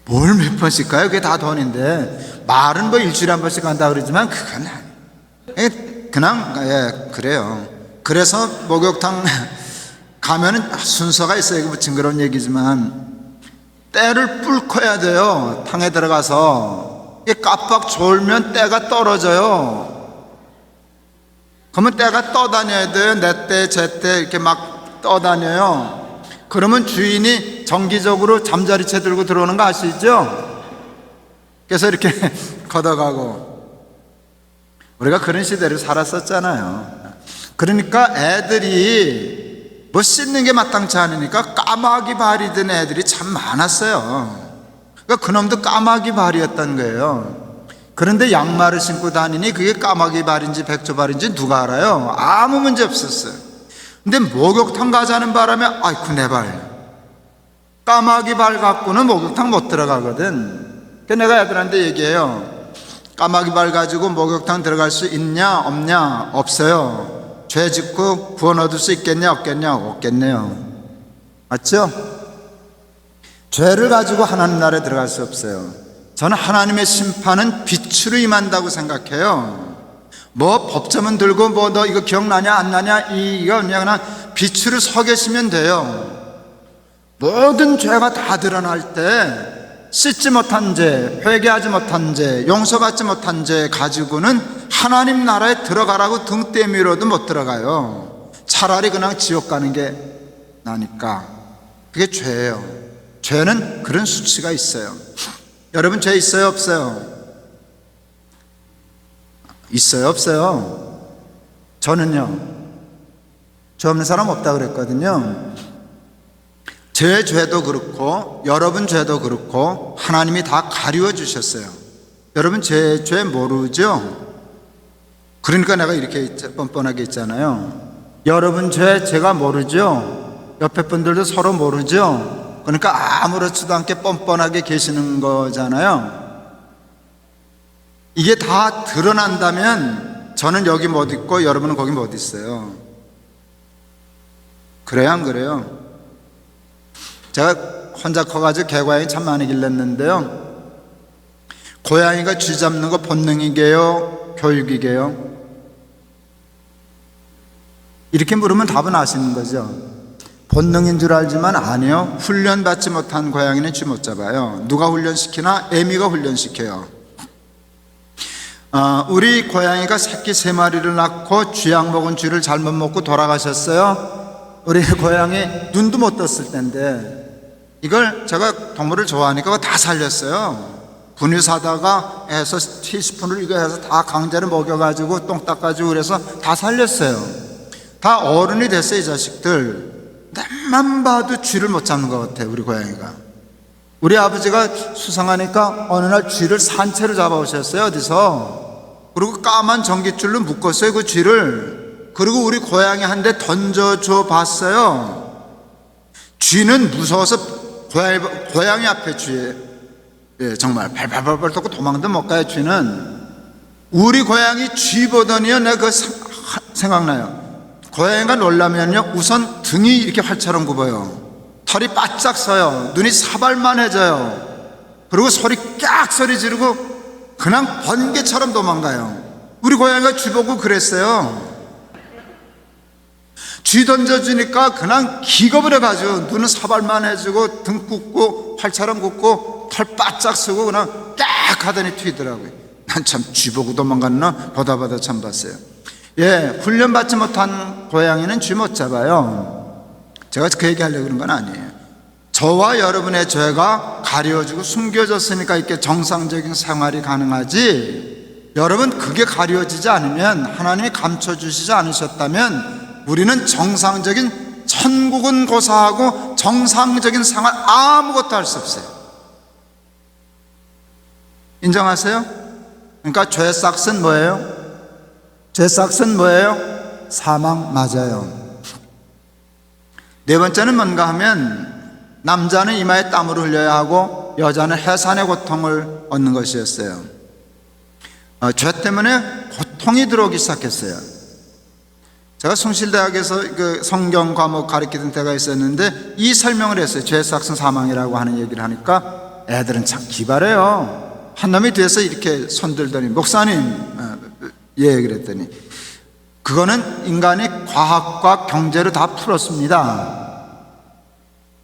A: 뭘 몇 번씩 가요? 그게 다 돈인데. 말은 뭐 일주일에 한 번씩 간다 그러지만 그건 그냥 그래요. 그래서 목욕탕 가면은 순서가 있어요. 뭐 징그러운 얘기지만 때를 뿔커야 돼요. 탕에 들어가서. 이게 깜빡 졸면 때가 떨어져요. 그러면 때가 떠다녀야 돼요. 내 때, 제 때 이렇게 막 떠다녀요. 그러면 주인이 정기적으로 잠자리채 들고 들어오는 거 아시죠? 그래서 이렇게 걷어가고. 우리가 그런 시대를 살았었잖아요. 그러니까 애들이 뭐 씻는 게 마땅치 않으니까 까마귀 발이 든 애들이 참 많았어요. 그러니까 그놈도 까마귀 발이었던 거예요. 그런데 양말을 신고 다니니 그게 까마귀 발인지 백조 발인지 누가 알아요? 아무 문제 없었어요. 근데 목욕탕 가자는 바람에 아이쿠 내 발, 까마귀 발 갖고는 목욕탕 못 들어가거든. 그래서 내가 애들한테 얘기해요. 까마귀 발 가지고 목욕탕 들어갈 수 있냐 없냐? 없어요. 죄 짓고 구원 얻을 수 있겠냐 없겠냐? 없겠네요. 맞죠? 죄를 가지고 하나님 나라에 들어갈 수 없어요. 저는 하나님의 심판은 빛으로 임한다고 생각해요. 뭐 법점은 들고 뭐 너 이거 기억나냐 안 나냐 이거 그냥 빛으로 서 계시면 돼요. 모든 죄가 다 드러날 때 씻지 못한 죄, 회개하지 못한 죄, 용서받지 못한 죄 가지고는 하나님 나라에 들어가라고 등 떼밀어도 못 들어가요. 차라리 그냥 지옥 가는 게 나니까. 그게 죄예요. 죄는 그런 수치가 있어요. 여러분, 죄 있어요 없어요? 있어요 없어요? 저는요 죄 없는 사람 없다 그랬거든요. 제 죄도 그렇고 여러분 죄도 그렇고 하나님이 다 가리워 주셨어요. 여러분 제 죄 모르죠? 그러니까 내가 이렇게 뻔뻔하게 있잖아요. 여러분 죄 제가 모르죠? 옆에 분들도 서로 모르죠? 그러니까 아무렇지도 않게 뻔뻔하게 계시는 거잖아요. 이게 다 드러난다면 저는 여기 못 있고 여러분은 거기 못 있어요. 그래요, 안 그래요? 제가 혼자 커가지고 개고양이 참 많이 길렀는데요. 고양이가 쥐 잡는 거 본능이게요? 교육이게요? 이렇게 물으면 답은 아시는 거죠. 본능인 줄 알지만 아니요. 훈련받지 못한 고양이는 쥐 못 잡아요. 누가 훈련시키나? 애미가 훈련시켜요. 우리 고양이가 새끼 3마리를 낳고 쥐약 먹은 쥐를 잘못 먹고 돌아가셨어요. 우리 고양이 눈도 못 떴을 텐데 이걸 제가 동물을 좋아하니까 다 살렸어요. 분유 사다가 해서 티스푼을 이거 해서 다 강제로 먹여가지고 똥 닦아주고 그래서 다 살렸어요. 다 어른이 됐어요. 이 자식들. 내만 봐도 쥐를 못 잡는 것 같아요. 우리 고양이가. 우리 아버지가 수상하니까 어느 날 쥐를 산채로 잡아오셨어요. 어디서. 그리고 까만 전깃줄로 묶었어요. 그 쥐를. 그리고 우리 고양이 한 대 던져줘 봤어요. 쥐는 무서워서 고양이 앞에 쥐에 정말 발발발발 떠고 도망도 못 가요. 쥐는. 우리 고양이 쥐 보더니요 내가 그거 생각나요. 고양이가 놀라면요 우선 등이 이렇게 활처럼 굽어요. 털이 바짝 서요. 눈이 사발만해져요. 그리고 소리 깍 소리 지르고 그냥 번개처럼 도망가요. 우리 고양이가 쥐 보고 그랬어요. 쥐 던져주니까 그냥 기겁을 해가지고 눈은 사발만해지고 등 굽고 활처럼 굽고 털 바짝 쓰고 그냥 깍 하더니 튀더라고요. 난 참 쥐 보고 도망갔나 보다 참 봤어요. 훈련받지 못한 고양이는 쥐 못 잡아요. 제가 그 얘기 하려고 그런 건 아니에요. 저와 여러분의 죄가 가려지고 숨겨졌으니까 이렇게 정상적인 생활이 가능하지, 여러분 그게 가려지지 않으면, 하나님이 감춰주시지 않으셨다면 우리는 정상적인, 천국은 고사하고 정상적인 생활 아무것도 할 수 없어요. 인정하세요? 그러니까 죄 싹은 뭐예요? 죄 싹은 뭐예요? 사망 맞아요. 네 번째는 뭔가 하면, 남자는 이마에 땀을 흘려야 하고 여자는 해산의 고통을 얻는 것이었어요. 죄 때문에 고통이 들어오기 시작했어요. 제가 숭실대학에서 그 성경 과목 가르치던 때가 있었는데 이 설명을 했어요. 죄 싹은 사망이라고 하는 얘기를 하니까 애들은 참 기발해요. 한 놈이 뒤에서 이렇게 손들더니, 목사님, 그랬더니, 그거는 인간이 과학과 경제로 다 풀었습니다.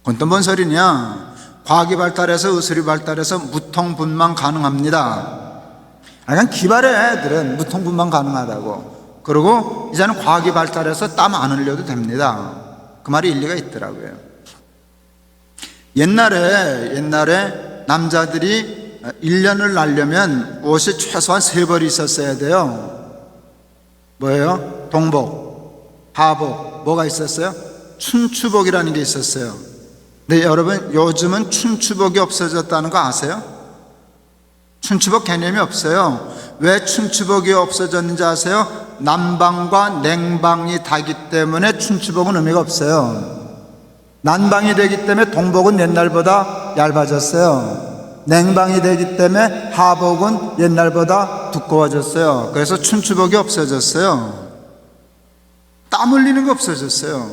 A: 그건 또 뭔 소리냐? 과학이 발달해서, 의술이 발달해서 무통분만 가능합니다. 그냥 기발해. 애들은 무통분만 가능하다고. 그리고 이제는 과학이 발달해서 땀 안 흘려도 됩니다. 그 말이 일리가 있더라고요. 옛날에 남자들이 1년을 날려면 옷이 최소한 3벌이 있었어야 돼요. 뭐예요? 동복, 하복, 뭐가 있었어요? 춘추복이라는 게 있었어요. 근데 여러분, 요즘은 춘추복이 없어졌다는 거 아세요? 춘추복 개념이 없어요. 왜 춘추복이 없어졌는지 아세요? 난방과 냉방이 닿기 때문에 춘추복은 의미가 없어요. 난방이 되기 때문에 동복은 옛날보다 얇아졌어요. 냉방이 되기 때문에 하복은 옛날보다 두꺼워졌어요. 그래서 춘추복이 없어졌어요. 땀 흘리는 거 없어졌어요.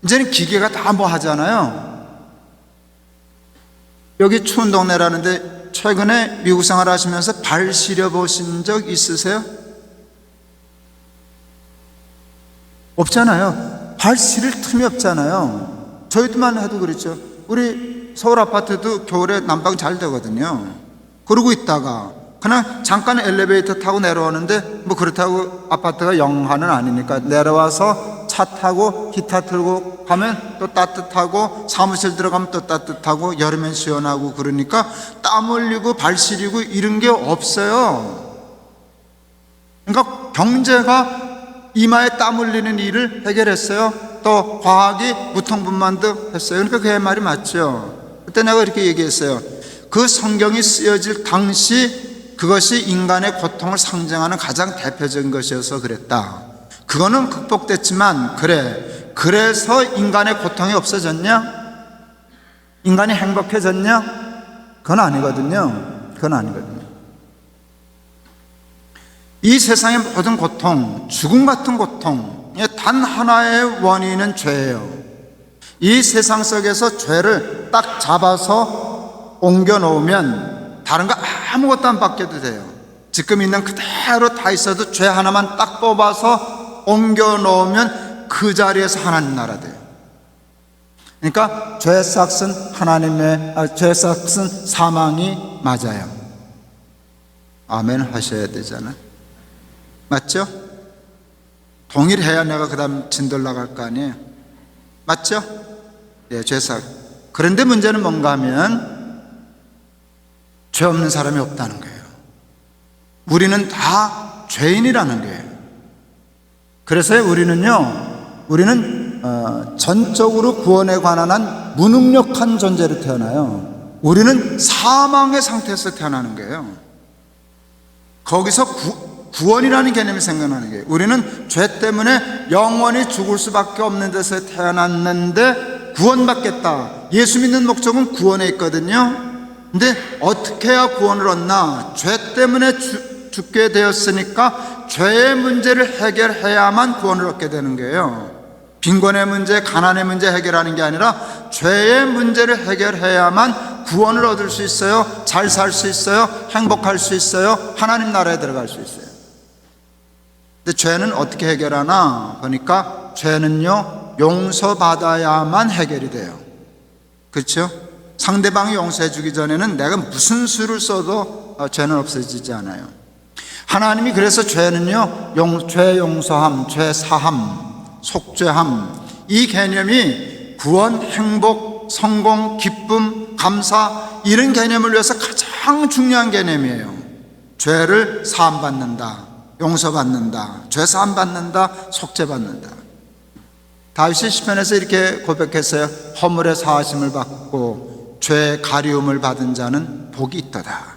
A: 이제는 기계가 다 뭐 하잖아요. 여기 추운 동네라는데 최근에 미국 생활 하시면서 발 시려 보신 적 있으세요? 없잖아요. 발 시릴 틈이 없잖아요. 저희들만 해도 그렇죠. 우리 서울 아파트도 겨울에 난방 잘 되거든요. 그러고 있다가 그냥 잠깐 엘리베이터 타고 내려오는데, 뭐 그렇다고 아파트가 영하는 아니니까 내려와서 차 타고 기타 틀고 가면 또 따뜻하고, 사무실 들어가면 또 따뜻하고, 여름엔 시원하고, 그러니까 땀 흘리고 발 시리고 이런 게 없어요. 그러니까 경제가 이마에 땀 흘리는 일을 해결했어요. 또 과학이 무통분만도 했어요. 그러니까 그의 말이 맞죠. 그때 내가 이렇게 얘기했어요. 그 성경이 쓰여질 당시 그것이 인간의 고통을 상징하는 가장 대표적인 것이어서 그랬다. 그거는 극복됐지만 그래서 인간의 고통이 없어졌냐? 인간이 행복해졌냐? 그건 아니거든요. 이 세상의 모든 고통, 죽음 같은 고통의 단 하나의 원인은 죄예요. 이 세상 속에서 죄를 딱 잡아서 옮겨 놓으면 다른 거 아무것도 안 바뀌어도 돼요. 지금 있는 그대로 다 있어도 죄 하나만 딱 뽑아서 옮겨 놓으면 그 자리에서 하나님 나라 돼요. 그러니까 죄 삭은 죄 삭은 사망이 맞아요. 아멘 하셔야 되잖아요. 맞죠? 동일해야 내가 그 다음 진도를 나갈 거 아니에요. 맞죠? 예, 죄 삭. 그런데 문제는 뭔가 하면 죄 없는 사람이 없다는 거예요. 우리는 다 죄인이라는 거예요. 그래서 우리는 전적으로 구원에 관한 한 무능력한 존재로 태어나요. 우리는 사망의 상태에서 태어나는 거예요. 거기서 구원이라는 개념이 생겨나는 거예요. 우리는 죄 때문에 영원히 죽을 수밖에 없는 데서 태어났는데 구원받겠다. 예수 믿는 목적은 구원에 있거든요. 근데 어떻게 해야 구원을 얻나? 죄 때문에 죽게 되었으니까 죄의 문제를 해결해야만 구원을 얻게 되는 거예요. 빈곤의 문제, 가난의 문제 해결하는 게 아니라 죄의 문제를 해결해야만 구원을 얻을 수 있어요. 잘 살 수 있어요. 행복할 수 있어요. 하나님 나라에 들어갈 수 있어요. 근데 죄는 어떻게 해결하나 보니까 죄는요, 용서받아야만 해결이 돼요. 그렇죠? 상대방이 용서해 주기 전에는 내가 무슨 수를 써도 죄는 없어지지 않아요. 하나님이 그래서 죄는요, 죄 용서함, 죄 사함, 속죄함, 이 개념이 구원, 행복, 성공, 기쁨, 감사, 이런 개념을 위해서 가장 중요한 개념이에요. 죄를 사함받는다, 용서받는다, 죄 사함받는다, 속죄받는다. 다윗이 시편에서 이렇게 고백했어요. 허물의 사하심을 받고 죄의 가리움을 받은 자는 복이 있도다.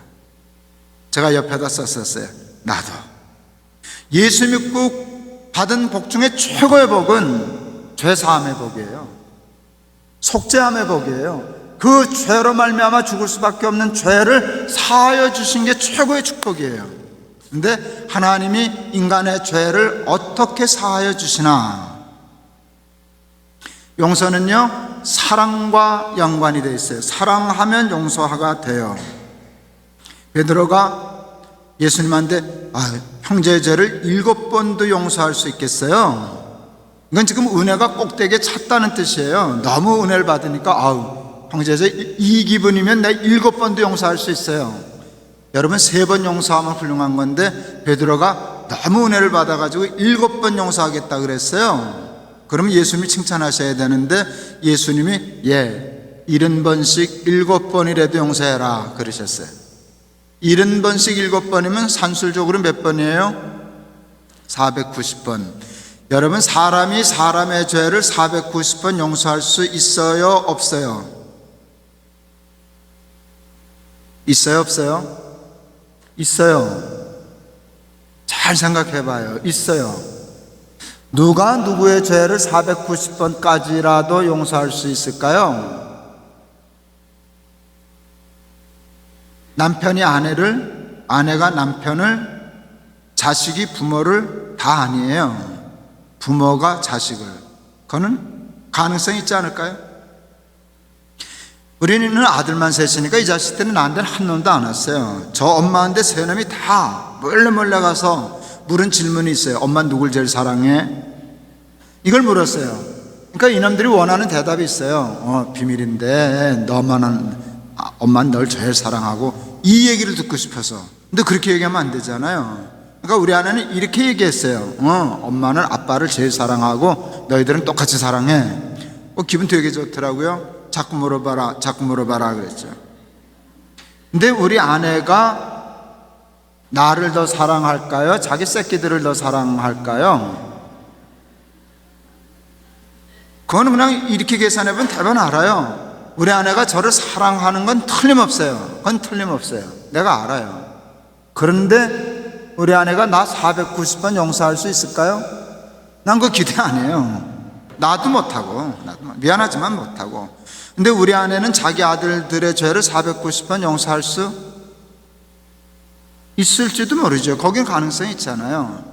A: 제가 옆에다 썼었어요. 나도 예수 믿고 받은 복 중에 최고의 복은 죄사함의 복이에요. 속죄함의 복이에요. 그 죄로 말미암아 죽을 수밖에 없는 죄를 사하여 주신 게 최고의 축복이에요. 근데 하나님이 인간의 죄를 어떻게 사하여 주시나? 용서는요, 사랑과 연관이 되어 있어요. 사랑하면 용서가 돼요. 베드로가 예수님한테 형제의 죄를 7번도 용서할 수 있겠어요? 이건 지금 은혜가 꼭대기에 찼다는 뜻이에요. 너무 은혜를 받으니까 형제의 죄 이 기분이면 내가 7번도 용서할 수 있어요. 여러분 3번 용서하면 훌륭한 건데 베드로가 너무 은혜를 받아가지고 7번 용서하겠다 그랬어요. 그러면 예수님이 칭찬하셔야 되는데 예수님이 70번씩 7번이라도 용서해라 그러셨어요. 70번씩 7번이면 산술적으로 몇 번이에요? 490번. 여러분 사람이 사람의 죄를 490번 용서할 수 있어요? 없어요? 있어요? 없어요? 있어요. 잘 생각해 봐요. 있어요. 누가 누구의 죄를 490번까지라도 용서할 수 있을까요? 남편이 아내를, 아내가 남편을, 자식이 부모를 다 아니에요. 부모가 자식을. 그거는 가능성이 있지 않을까요? 우리는 아들만 셋이니까 이 자식들은 나한테는 한 놈도 안 왔어요. 저 엄마한테 세 놈이 다 몰래 가서 물은 질문이 있어요. 엄마 누굴 제일 사랑해? 이걸 물었어요. 그러니까 이놈들이 원하는 대답이 있어요. 비밀인데 엄마는 널 제일 사랑하고, 이 얘기를 듣고 싶어서. 근데 그렇게 얘기하면 안 되잖아요. 그러니까 우리 아내는 이렇게 얘기했어요. 엄마는 아빠를 제일 사랑하고 너희들은 똑같이 사랑해. 기분 되게 좋더라고요. 자꾸 물어봐라 그랬죠. 근데 우리 아내가 나를 더 사랑할까요? 자기 새끼들을 더 사랑할까요? 그거는 그냥 이렇게 계산해보면 대부분 알아요. 우리 아내가 저를 사랑하는 건 틀림없어요. 그건 틀림없어요. 내가 알아요. 그런데 우리 아내가 나 490번 용서할 수 있을까요? 난 그거 기대 안 해요. 나도 못하고, 미안하지만 못하고. 근데 우리 아내는 자기 아들들의 죄를 490번 용서할 수 있을지도 모르죠. 거긴 가능성이 있잖아요.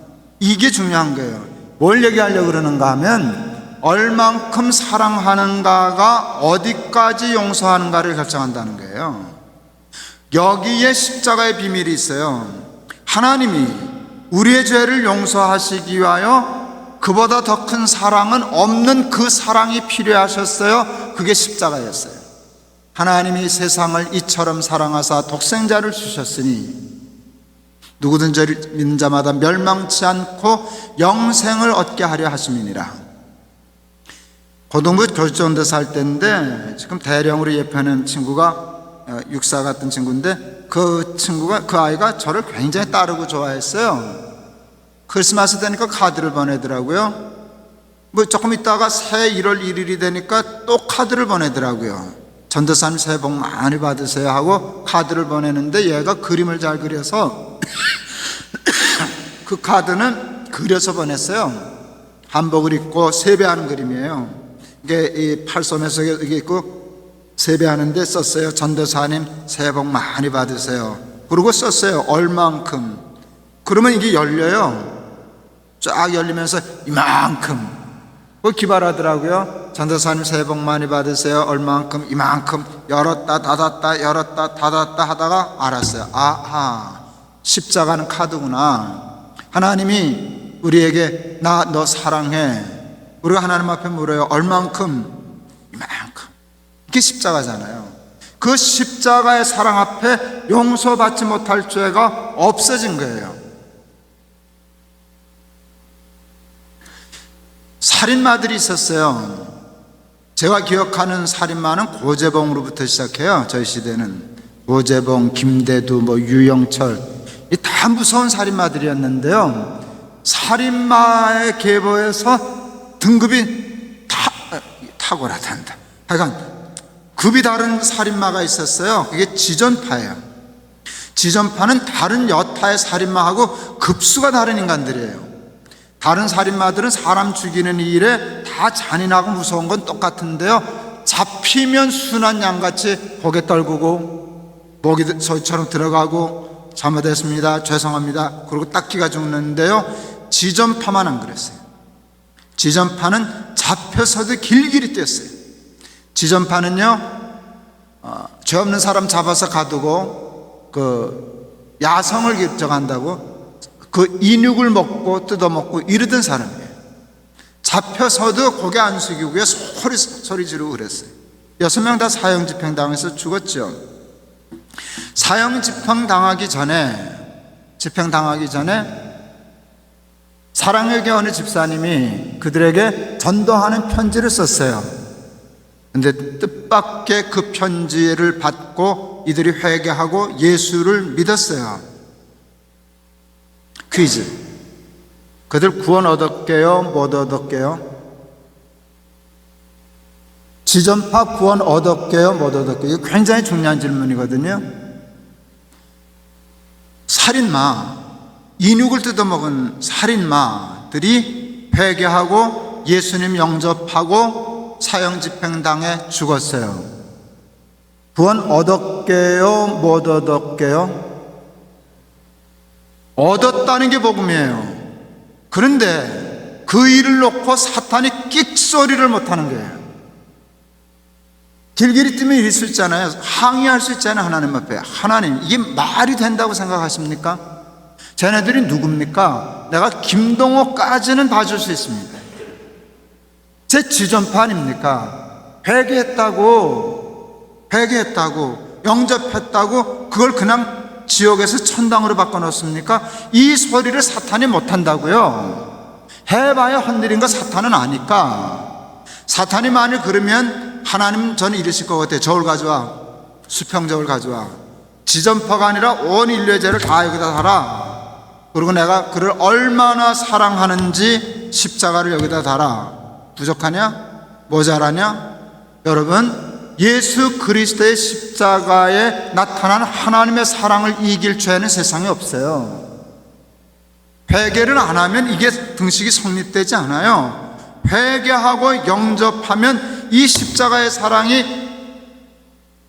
A: 이게 중요한 거예요. 뭘 얘기하려고 그러는가 하면 얼만큼 사랑하는가가 어디까지 용서하는가를 결정한다는 거예요. 여기에 십자가의 비밀이 있어요. 하나님이 우리의 죄를 용서하시기 위하여 그보다 더 큰 사랑은 없는 그 사랑이 필요하셨어요. 그게 십자가였어요. 하나님이 세상을 이처럼 사랑하사 독생자를 주셨으니 누구든지 믿는 자마다 멸망치 않고 영생을 얻게 하려 하심이니라. 고등부 교육전도 살 때인데 지금 대령으로 예표하는 친구가 육사 같은 친구인데 그 아이가 저를 굉장히 따르고 좋아했어요. 크리스마스 되니까 카드를 보내더라고요. 뭐 조금 있다가 새 1월 1일이 되니까 또 카드를 보내더라고요. 전도사님 새해 복 많이 받으세요 하고 카드를 보내는데 얘가 그림을 잘 그려서 그 카드는 그려서 보냈어요. 한복을 입고 세배하는 그림이에요. 이게 이 팔소매서 이게 있고 세배하는데 썼어요. 전도사님 새해 복 많이 받으세요. 그러고 썼어요. 얼만큼. 그러면 이게 열려요. 쫙 열리면서 이만큼. 그걸 기발하더라고요. 전도사님 새해 복 많이 받으세요. 얼만큼, 이만큼. 열었다 닫았다 열었다 닫았다 하다가 알았어요. 아하, 십자가는 카드구나. 하나님이 우리에게 나 너 사랑해. 우리가 하나님 앞에 물어요. 얼만큼? 이만큼. 이게 십자가잖아요. 그 십자가의 사랑 앞에 용서받지 못할 죄가 없어진 거예요. 살인마들이 있었어요. 제가 기억하는 살인마는 고재봉으로부터 시작해요. 저희 시대는 고재봉, 김대두, 유영철, 이 다 무서운 살인마들이었는데요. 살인마의 계보에서 등급이 탁월하단다. 하여간 급이 다른 살인마가 있었어요. 그게 지존파예요. 지존파는 다른 여타의 살인마하고 급수가 다른 인간들이에요. 다른 살인마들은 사람 죽이는 일에 다 잔인하고 무서운 건 똑같은데요, 잡히면 순한 양같이 고개 떨구고 목이 저처럼 들어가고 잘못했습니다, 죄송합니다, 그리고 딱지가 죽는데요, 지존파만 안 그랬어요. 지존파는 잡혀서도 길길이 뛰었어요. 지존파는요, 죄 없는 사람 잡아서 가두고 그 야성을 결정한다고 그 인육을 먹고 뜯어먹고 이러던 사람이에요. 잡혀서도 고개 안 숙이고 소리 지르고 그랬어요. 6명 다 사형 집행당해서 죽었죠. 사형 집행당하기 전에 사랑의 교회 어느 집사님이 그들에게 전도하는 편지를 썼어요. 근데 뜻밖의 그 편지를 받고 이들이 회개하고 예수를 믿었어요. 퀴즈. 그들 구원 얻었게요? 못 얻었게요? 지존파 구원 얻었게요? 못 얻었게요? 이거 굉장히 중요한 질문이거든요. 살인마, 인육을 뜯어먹은 살인마들이 회개하고 예수님 영접하고 사형 집행당해 죽었어요. 구원 얻었게요? 못 얻었게요? 얻었다는 게 복음이에요. 그런데 그 일을 놓고 사탄이 끽소리를 못하는 거예요. 길길이 뛰면 이럴 수 있잖아요. 항의할 수 있잖아요. 하나님 앞에. 하나님, 이게 말이 된다고 생각하십니까? 쟤네들이 누굽니까? 내가 김동호까지는 봐줄 수 있습니다. 제 지존파 아닙니까? 회개했다고 영접했다고 그걸 그냥 지옥에서 천당으로 바꿔놓습니까? 이 소리를 사탄이 못한다고요. 해봐야 헌일인 거 사탄은 아니까. 사탄이 만일 그러면 하나님 저는 이러실 것 같아요. 저울 가져와, 수평저울 가져와. 지존파가 아니라 온 인류의 죄를 다 여기다 달아. 그리고 내가 그를 얼마나 사랑하는지 십자가를 여기다 달아. 부족하냐? 모자라냐? 여러분, 예수 그리스도의 십자가에 나타난 하나님의 사랑을 이길 죄는 세상에 없어요. 회개를 안 하면 이게 등식이 성립되지 않아요. 회개하고 영접하면 이 십자가의 사랑이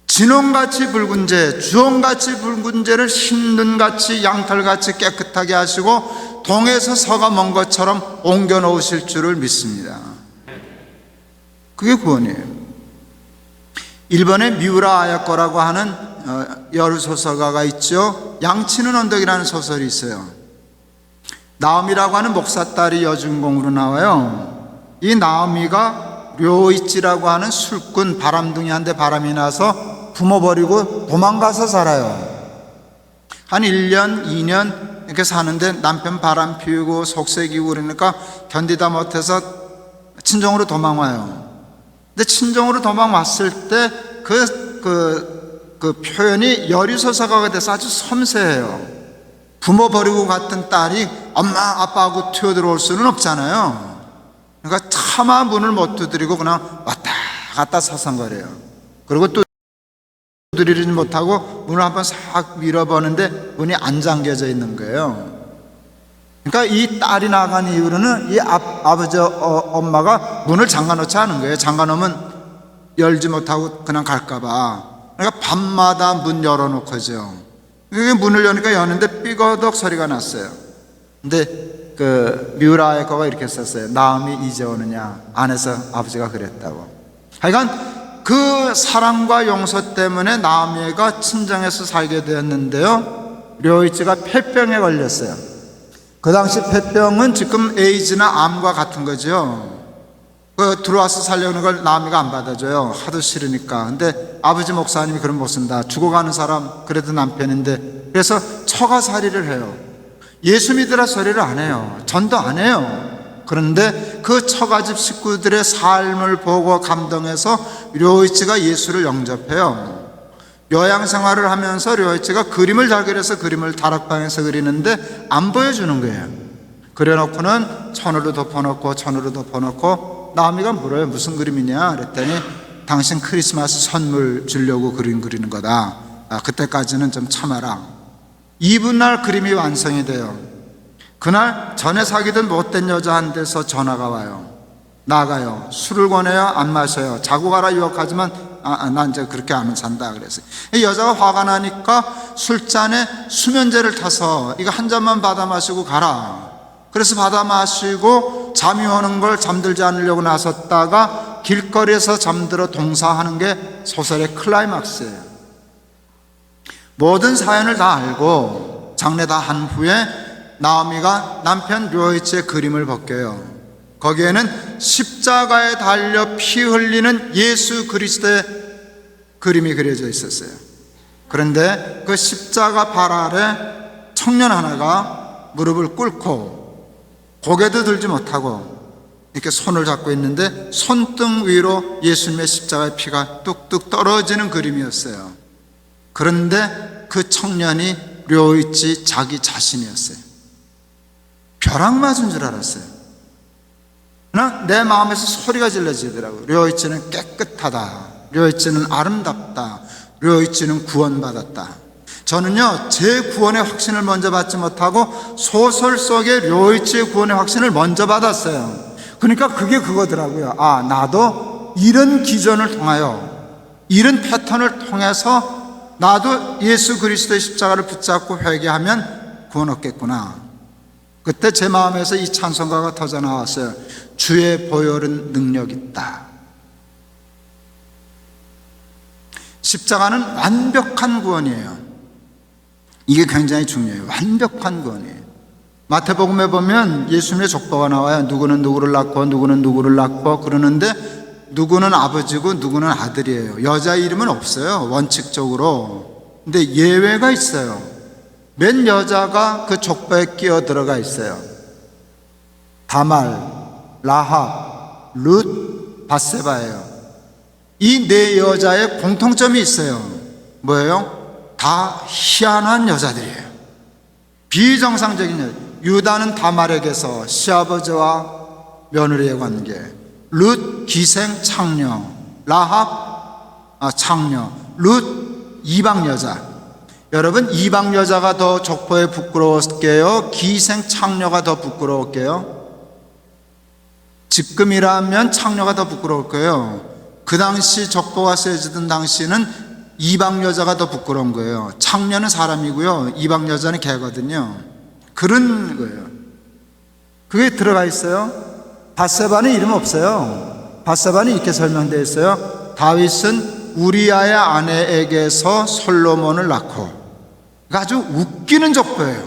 A: 진홍같이 붉은 죄, 주홍같이 붉은 죄를 흰눈같이 양털같이 깨끗하게 하시고 동에서 서가 먼 것처럼 옮겨 놓으실 줄을 믿습니다. 그게 구원이에요. 일본의 미우라 아야코라고 하는 여루소설가가 있죠. 양치는 언덕이라는 소설이 있어요. 나오미라고 하는 목사딸이 여주인공으로 나와요. 이 나오미가 료이치라고 하는 술꾼 바람둥이한테 바람이 나서 부모 버리고 도망가서 살아요. 한 1년, 2년 이렇게 사는데 남편 바람 피우고 속색이고 그러니까 견디다 못해서 친정으로 도망와요. 근데 친정으로 도망왔을 때 그 표현이 여리소사가가 돼서 아주 섬세해요. 부모 버리고 갔던 딸이 엄마 아빠하고 튀어들어올 수는 없잖아요. 그러니까 차마 문을 못 두드리고 그냥 왔다 갔다 사상거려요. 그리고 또 두드리지 못하고 문을 한번 싹 밀어보는데 문이 안 잠겨져 있는 거예요. 그러니까 이 딸이 나간 이후로는 이 아버지 엄마가 문을 잠가놓지 않은 거예요. 잠가놓으면 열지 못하고 그냥 갈까봐. 그러니까 밤마다 문 열어놓고죠. 문을 여니까 여는데 삐거덕 소리가 났어요. 근데 그 미우라 거가 이렇게 썼어요. 나음이 이제 오느냐. 안에서 아버지가 그랬다고. 하여간 그 사랑과 용서 때문에 나미가 친정에서 살게 되었는데요. 료이치가 폐병에 걸렸어요. 그 당시 폐병은 지금 에이즈나 암과 같은 거죠. 들어와서 살려는 걸 나미가 안 받아줘요. 하도 싫으니까. 근데 아버지 목사님이 그럼 못 쓴다. 죽어가는 사람 그래도 남편인데. 그래서 처가살이를 해요. 예수 믿으라 소리를 안 해요. 전도 안 해요. 그런데 그 처가집 식구들의 삶을 보고 감동해서 료이치가 예수를 영접해요. 요양 생활을 하면서 료이치가 그림을 잘 그려서 그림을 다락방에서 그리는데 안 보여주는 거예요. 그려놓고는 천으로 덮어놓고 나미가 물어요. 무슨 그림이냐 그랬더니 당신 크리스마스 선물 주려고 그리는 거다. 그때까지는 좀 참아라. 이튿날 그림이 완성이 돼요. 그날 전에 사귀던 못된 여자한테서 전화가 와요. 나가요. 술을 권해요? 안 마셔요? 자고 가라 유혹하지만 난 이제 그렇게 안 산다 그랬어요. 이 여자가 화가 나니까 술잔에 수면제를 타서 이거 한 잔만 받아 마시고 가라. 그래서 받아 마시고 잠이 오는 걸 잠들지 않으려고 나섰다가 길거리에서 잠들어 동사하는 게 소설의 클라이막스예요. 모든 사연을 다 알고 장례 다 한 후에 나오미가 남편 료이치의 그림을 벗겨요. 거기에는 십자가에 달려 피 흘리는 예수 그리스도의 그림이 그려져 있었어요. 그런데 그 십자가 발 아래 청년 하나가 무릎을 꿇고 고개도 들지 못하고 이렇게 손을 잡고 있는데 손등 위로 예수님의 십자가의 피가 뚝뚝 떨어지는 그림이었어요. 그런데 그 청년이 료이치 자기 자신이었어요. 벼락 맞은 줄 알았어요. 그러나 내 마음에서 소리가 질러지더라고요. 료이치는 깨끗하다. 료이치는 아름답다. 료이치는 구원받았다. 저는요, 제 구원의 확신을 먼저 받지 못하고 소설 속의 료이치의 구원의 확신을 먼저 받았어요. 그러니까 그게 그거더라고요. 나도 이런 기전을 통하여, 이런 패턴을 통해서 나도 예수 그리스도의 십자가를 붙잡고 회개하면 구원 얻겠구나. 그때 제 마음에서 이 찬송가가 터져 나왔어요. 주의 보혈은 능력 있다. 십자가는 완벽한 구원이에요. 이게 굉장히 중요해요. 완벽한 구원이에요. 마태복음에 보면 예수님의 족보가 나와요. 누구는 누구를 낳고 누구는 누구를 낳고 그러는데 누구는 아버지고 누구는 아들이에요. 여자 이름은 없어요. 원칙적으로. 근데 예외가 있어요. 맨 여자가 그 족보에 끼어 들어가 있어요. 다말, 라합, 룻, 바세바예요. 이 네 여자의 공통점이 있어요. 뭐예요? 다 희한한 여자들이에요. 비정상적인 여자. 유다는 다말에게서 시아버지와 며느리의 관계, 룻 기생 창녀, 라합 창녀, 룻 이방 여자. 여러분, 이방 여자가 더 족보에 부끄러웠게요? 기생 창녀가 더 부끄러웠게요? 지금이라면 창녀가 더 부끄러울 거예요. 그 당시 족보가 쓰여지던 당시는 이방 여자가 더 부끄러운 거예요. 창녀는 사람이고요, 이방 여자는 개거든요. 그런 거예요. 그게 들어가 있어요. 밧세바는 이름 없어요. 밧세바는 이렇게 설명되어 있어요. 다윗은 우리아의 아내에게서 솔로몬을 낳고. 아주 웃기는 족보예요.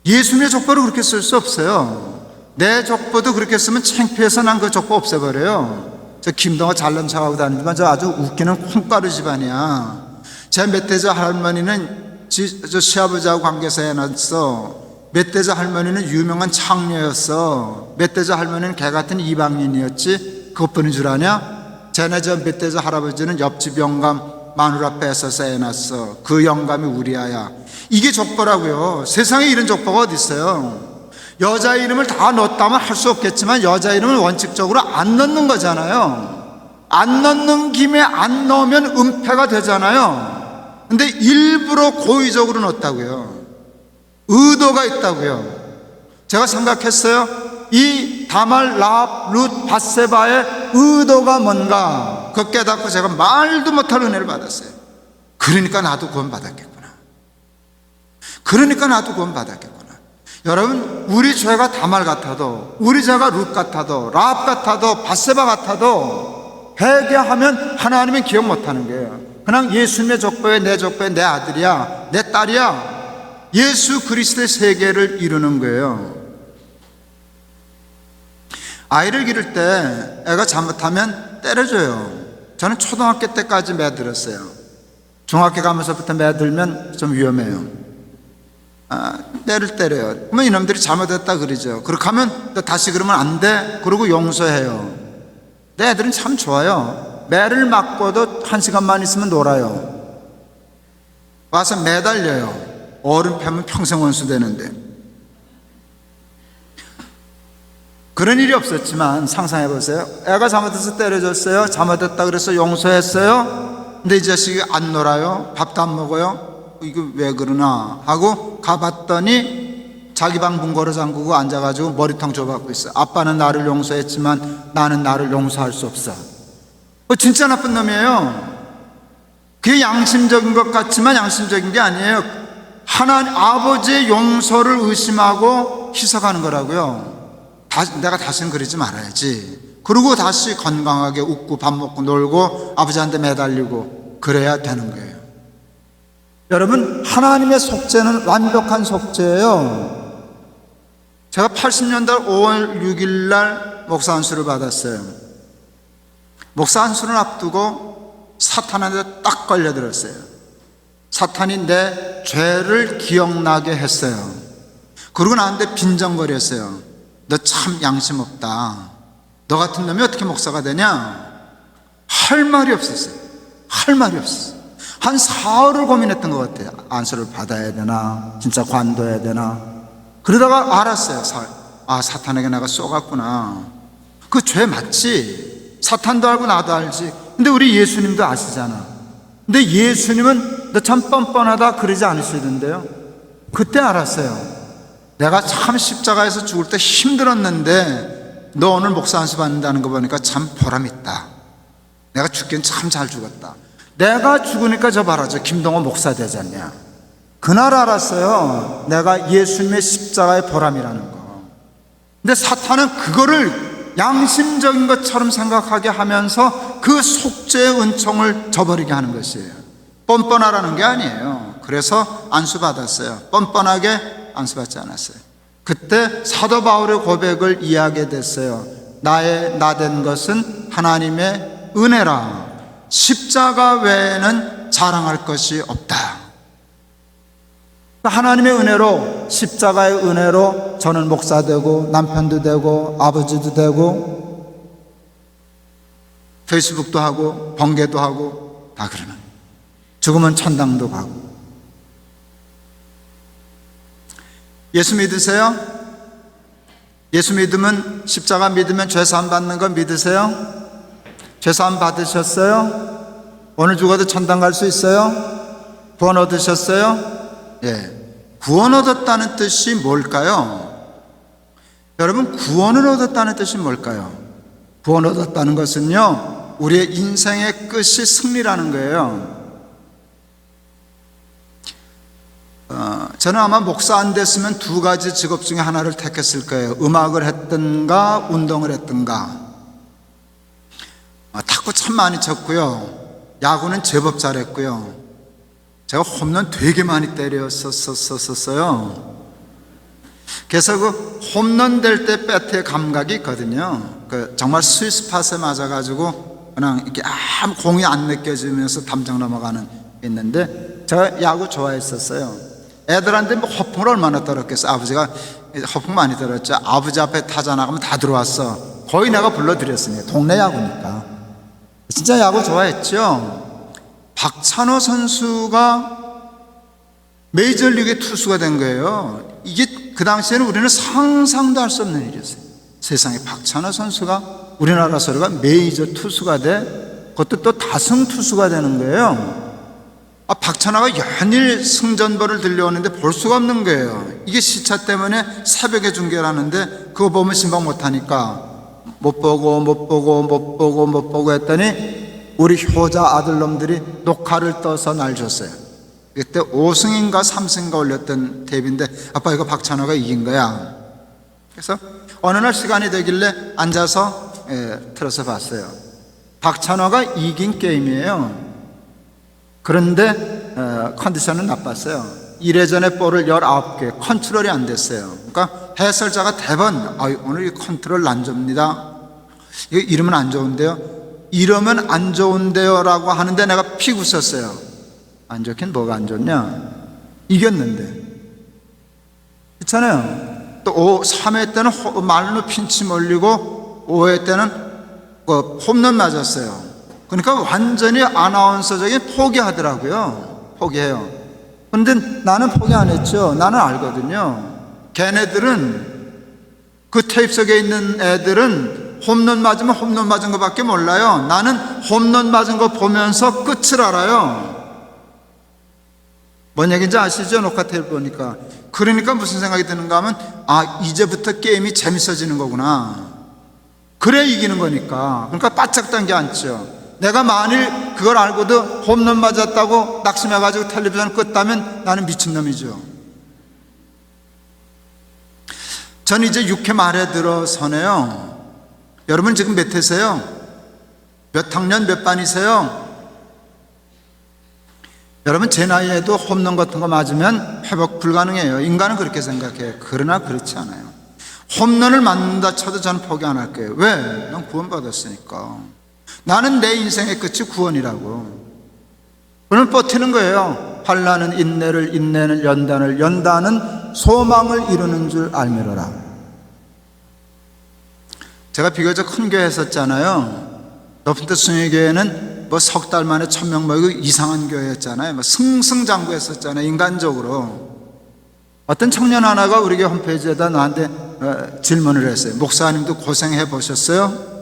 A: 예수님의 족보를 그렇게 쓸 수 없어요. 내 족보도 그렇게 쓰면 창피해서 난 그 족보 없애버려요. 저 김동호 잘난 척하고 다니지만 저 아주 웃기는 콩가루 집안이야. 제 멧돼지 할머니는 저 시아버지하고 관계에서 해놨어. 멧돼지 할머니는 유명한 창녀였어. 멧돼지 할머니는 개같은 이방인이었지. 그것뿐인 줄 아냐? 쟤네 저 멧돼지 할아버지는 옆집 영감 마누라 뺏어서 해놨어. 그 영감이 우리아야. 이게 족보라고요. 세상에 이런 족보가 어디 있어요? 여자 이름을 다 넣었다면 할 수 없겠지만 여자 이름을 원칙적으로 안 넣는 거잖아요. 안 넣는 김에 안 넣으면 은폐가 되잖아요. 근데 일부러 고의적으로 넣었다고요. 의도가 있다고요. 제가 생각했어요. 이 다말, 라합, 룻, 밧세바의 의도가 뭔가 그거 깨닫고 제가 말도 못할 은혜를 받았어요. 그러니까 나도 구원받았겠구나. 그러니까 나도 구원받았겠구나. 여러분, 우리 죄가 다말 같아도, 우리 죄가 룻 같아도, 라합 같아도, 밧세바 같아도 회개하면 하나님은 기억 못하는 거예요. 그냥 예수님의 족보에 내 족보에 내 아들이야, 내 딸이야. 예수 그리스도의 세계를 이루는 거예요. 아이를 기를 때 애가 잘못하면 때려줘요. 저는 초등학교 때까지 매들었어요. 중학교 가면서부터 매들면 좀 위험해요. 때를 때려요. 그러면 이놈들이 잘못했다 그러죠. 그렇게 하면 다시 그러면 안 돼. 그러고 용서해요. 내 애들은 참 좋아요. 매를 맞고도 1시간만 있으면 놀아요. 와서 매달려요. 어른 패면 평생 원수 되는데. 그런 일이 없었지만 상상해 보세요. 애가 잘못해서 때려줬어요. 잘못했다 그래서 용서했어요. 근데 이 자식이 안 놀아요. 밥도 안 먹어요. 이거 왜 그러나 하고 가봤더니 자기 방 문 걸어 잠그고 앉아가지고 머리통 줘받고 있어. 아빠는 나를 용서했지만 나는 나를 용서할 수 없어. 진짜 나쁜 놈이에요. 그게 양심적인 것 같지만 양심적인 게 아니에요. 하나님 아버지의 용서를 의심하고 희석하는 거라고요. 내가 다시는 그러지 말아야지. 그리고 다시 건강하게 웃고 밥 먹고 놀고 아버지한테 매달리고 그래야 되는 거예요. 여러분, 하나님의 속죄는 완벽한 속죄예요. 제가 80년대 5월 6일 날 목사 안수를 받았어요. 목사 안수를 앞두고 사탄한테 딱 걸려들었어요. 사탄이 내 죄를 기억나게 했어요. 그러고 나한테 빈정거렸어요. 너 참 양심 없다. 너 같은 놈이 어떻게 목사가 되냐? 할 말이 없었어요. 할 말이 없었어요. 한 사흘을 고민했던 것 같아요. 안수를 받아야 되나? 진짜 관둬야 되나? 그러다가 알았어요. 사탄에게 내가 쏘갔구나. 그 죄 맞지? 사탄도 알고 나도 알지. 근데 우리 예수님도 아시잖아. 근데 예수님은 너 참 뻔뻔하다 그러지 않으시던데요. 그때 알았어요. 내가 참 십자가에서 죽을 때 힘들었는데 너 오늘 목사 안수 받는다는 거 보니까 참 보람있다. 내가 죽긴 참 잘 죽었다. 내가 죽으니까 저 봐라, 저 김동호 목사 되지 않냐. 그날 알았어요. 내가 예수님의 십자가의 보람이라는 거. 근데 사탄은 그거를 양심적인 것처럼 생각하게 하면서 그 속죄의 은총을 저버리게 하는 것이에요. 뻔뻔하라는 게 아니에요. 그래서 안수 받았어요. 뻔뻔하게 안수 받지 않았어요. 그때 사도 바울의 고백을 이해하게 됐어요. 나된 것은 하나님의 은혜라. 십자가 외에는 자랑할 것이 없다. 하나님의 은혜로, 십자가의 은혜로 저는 목사 되고 남편도 되고 아버지도 되고 페이스북도 하고 번개도 하고 다 그러는, 죽으면 천당도 가고. 예수 믿으세요? 예수 믿으면, 십자가 믿으면 죄사함 받는 거 믿으세요? 죄사함 받으셨어요? 오늘 죽어도 천당 갈 수 있어요? 구원 얻으셨어요? 예. 구원 얻었다는 뜻이 뭘까요? 여러분, 구원을 얻었다는 뜻이 뭘까요? 구원 얻었다는 것은요, 우리의 인생의 끝이 승리라는 거예요. 저는 아마 목사 안 됐으면 두 가지 직업 중에 하나를 택했을 거예요. 음악을 했든가 운동을 했든가. 탁구 참 많이 쳤고요, 야구는 제법 잘했고요, 제가 홈런 되게 많이 때렸었어요. 그래서 그 홈런 될 때 배트의 감각이 있거든요. 정말 스위스팟에 맞아가지고 그냥 이렇게 아무 공이 안 느껴지면서 담장 넘어가는 게 있는데, 제가 야구 좋아했었어요. 애들한테 뭐 허풍을 얼마나 떨었겠어. 아버지가 허풍 많이 떨었죠. 아버지 앞에 타자 나가면 다 들어왔어. 거의 내가 불러드렸으니까. 동네 야구니까. 진짜 야구 좋아했죠. 박찬호 선수가 메이저리그의 투수가 된 거예요. 이게 그 당시에는 우리는 상상도 할 수 없는 일이었어요. 세상에 박찬호 선수가 우리나라 소리가 메이저 투수가 돼, 그것도 또 다승 투수가 되는 거예요. 박찬호가 연일 승전보를 들려오는데 볼 수가 없는 거예요. 이게 시차 때문에 새벽에 중계를 하는데 그거 보면 신방 못하니까 못 보고 했더니 우리 효자 아들놈들이 녹화를 떠서 날 줬어요. 그때 5승인가 3승인가 올렸던 탭인데, 아빠 이거 박찬호가 이긴 거야. 그래서 어느 날 시간이 되길래 앉아서 틀어서 봤어요. 박찬호가 이긴 게임이에요. 그런데 컨디션은 나빴어요. 1회전에 볼을 19개, 컨트롤이 안 됐어요. 그러니까 해설자가 대번 오늘 이 컨트롤 안 좋습니다, 이거 이러면 안 좋은데요, 이러면 안 좋은데요 라고 하는데 내가 픽 웃었어요. 안 좋긴 뭐가 안 좋냐, 이겼는데. 그렇잖아요. 또 3회 때는 말로 핀치 몰리고 5회 때는 홈런 맞았어요. 그러니까 완전히 아나운서적인 포기하더라고요. 포기해요. 그런데 나는 포기 안 했죠. 나는 알거든요. 걔네들은, 그 테이프 속에 있는 애들은 홈런 맞으면 홈런 맞은 것밖에 몰라요. 나는 홈런 맞은 거 보면서 끝을 알아요. 뭔 얘기인지 아시죠? 녹화 테이프 보니까. 그러니까 무슨 생각이 드는가 하면, 이제부터 게임이 재밌어지는 거구나. 그래 이기는 거니까. 그러니까 바짝 당겨 앉죠. 내가 만일 그걸 알고도 홈런 맞았다고 낙심해가지고 텔레비전 껐다면 나는 미친놈이죠. 전 이제 6회 말에 들어서네요. 여러분 지금 몇 회세요? 몇 학년 몇 반이세요? 여러분 제 나이에도 홈런 같은 거 맞으면 회복 불가능해요. 인간은 그렇게 생각해요. 그러나 그렇지 않아요. 홈런을 맞는다 쳐도 저는 포기 안 할 거예요. 왜? 난 구원받았으니까. 나는 내 인생의 끝이 구원이라고. 그러면 버티는 거예요. 환난은 인내를, 인내는 연단을, 연단은 소망을 이루는 줄 알미로라. 제가 비교적 큰 교회 했었잖아요. 높은 뜻 순회교회는 뭐 석 달 만에 1000명 모이고 이상한 교회였잖아요. 뭐 승승장구했었잖아요. 인간적으로. 어떤 청년 하나가 우리 교회 홈페이지에다 나한테 질문을 했어요. 목사님도 고생해 보셨어요?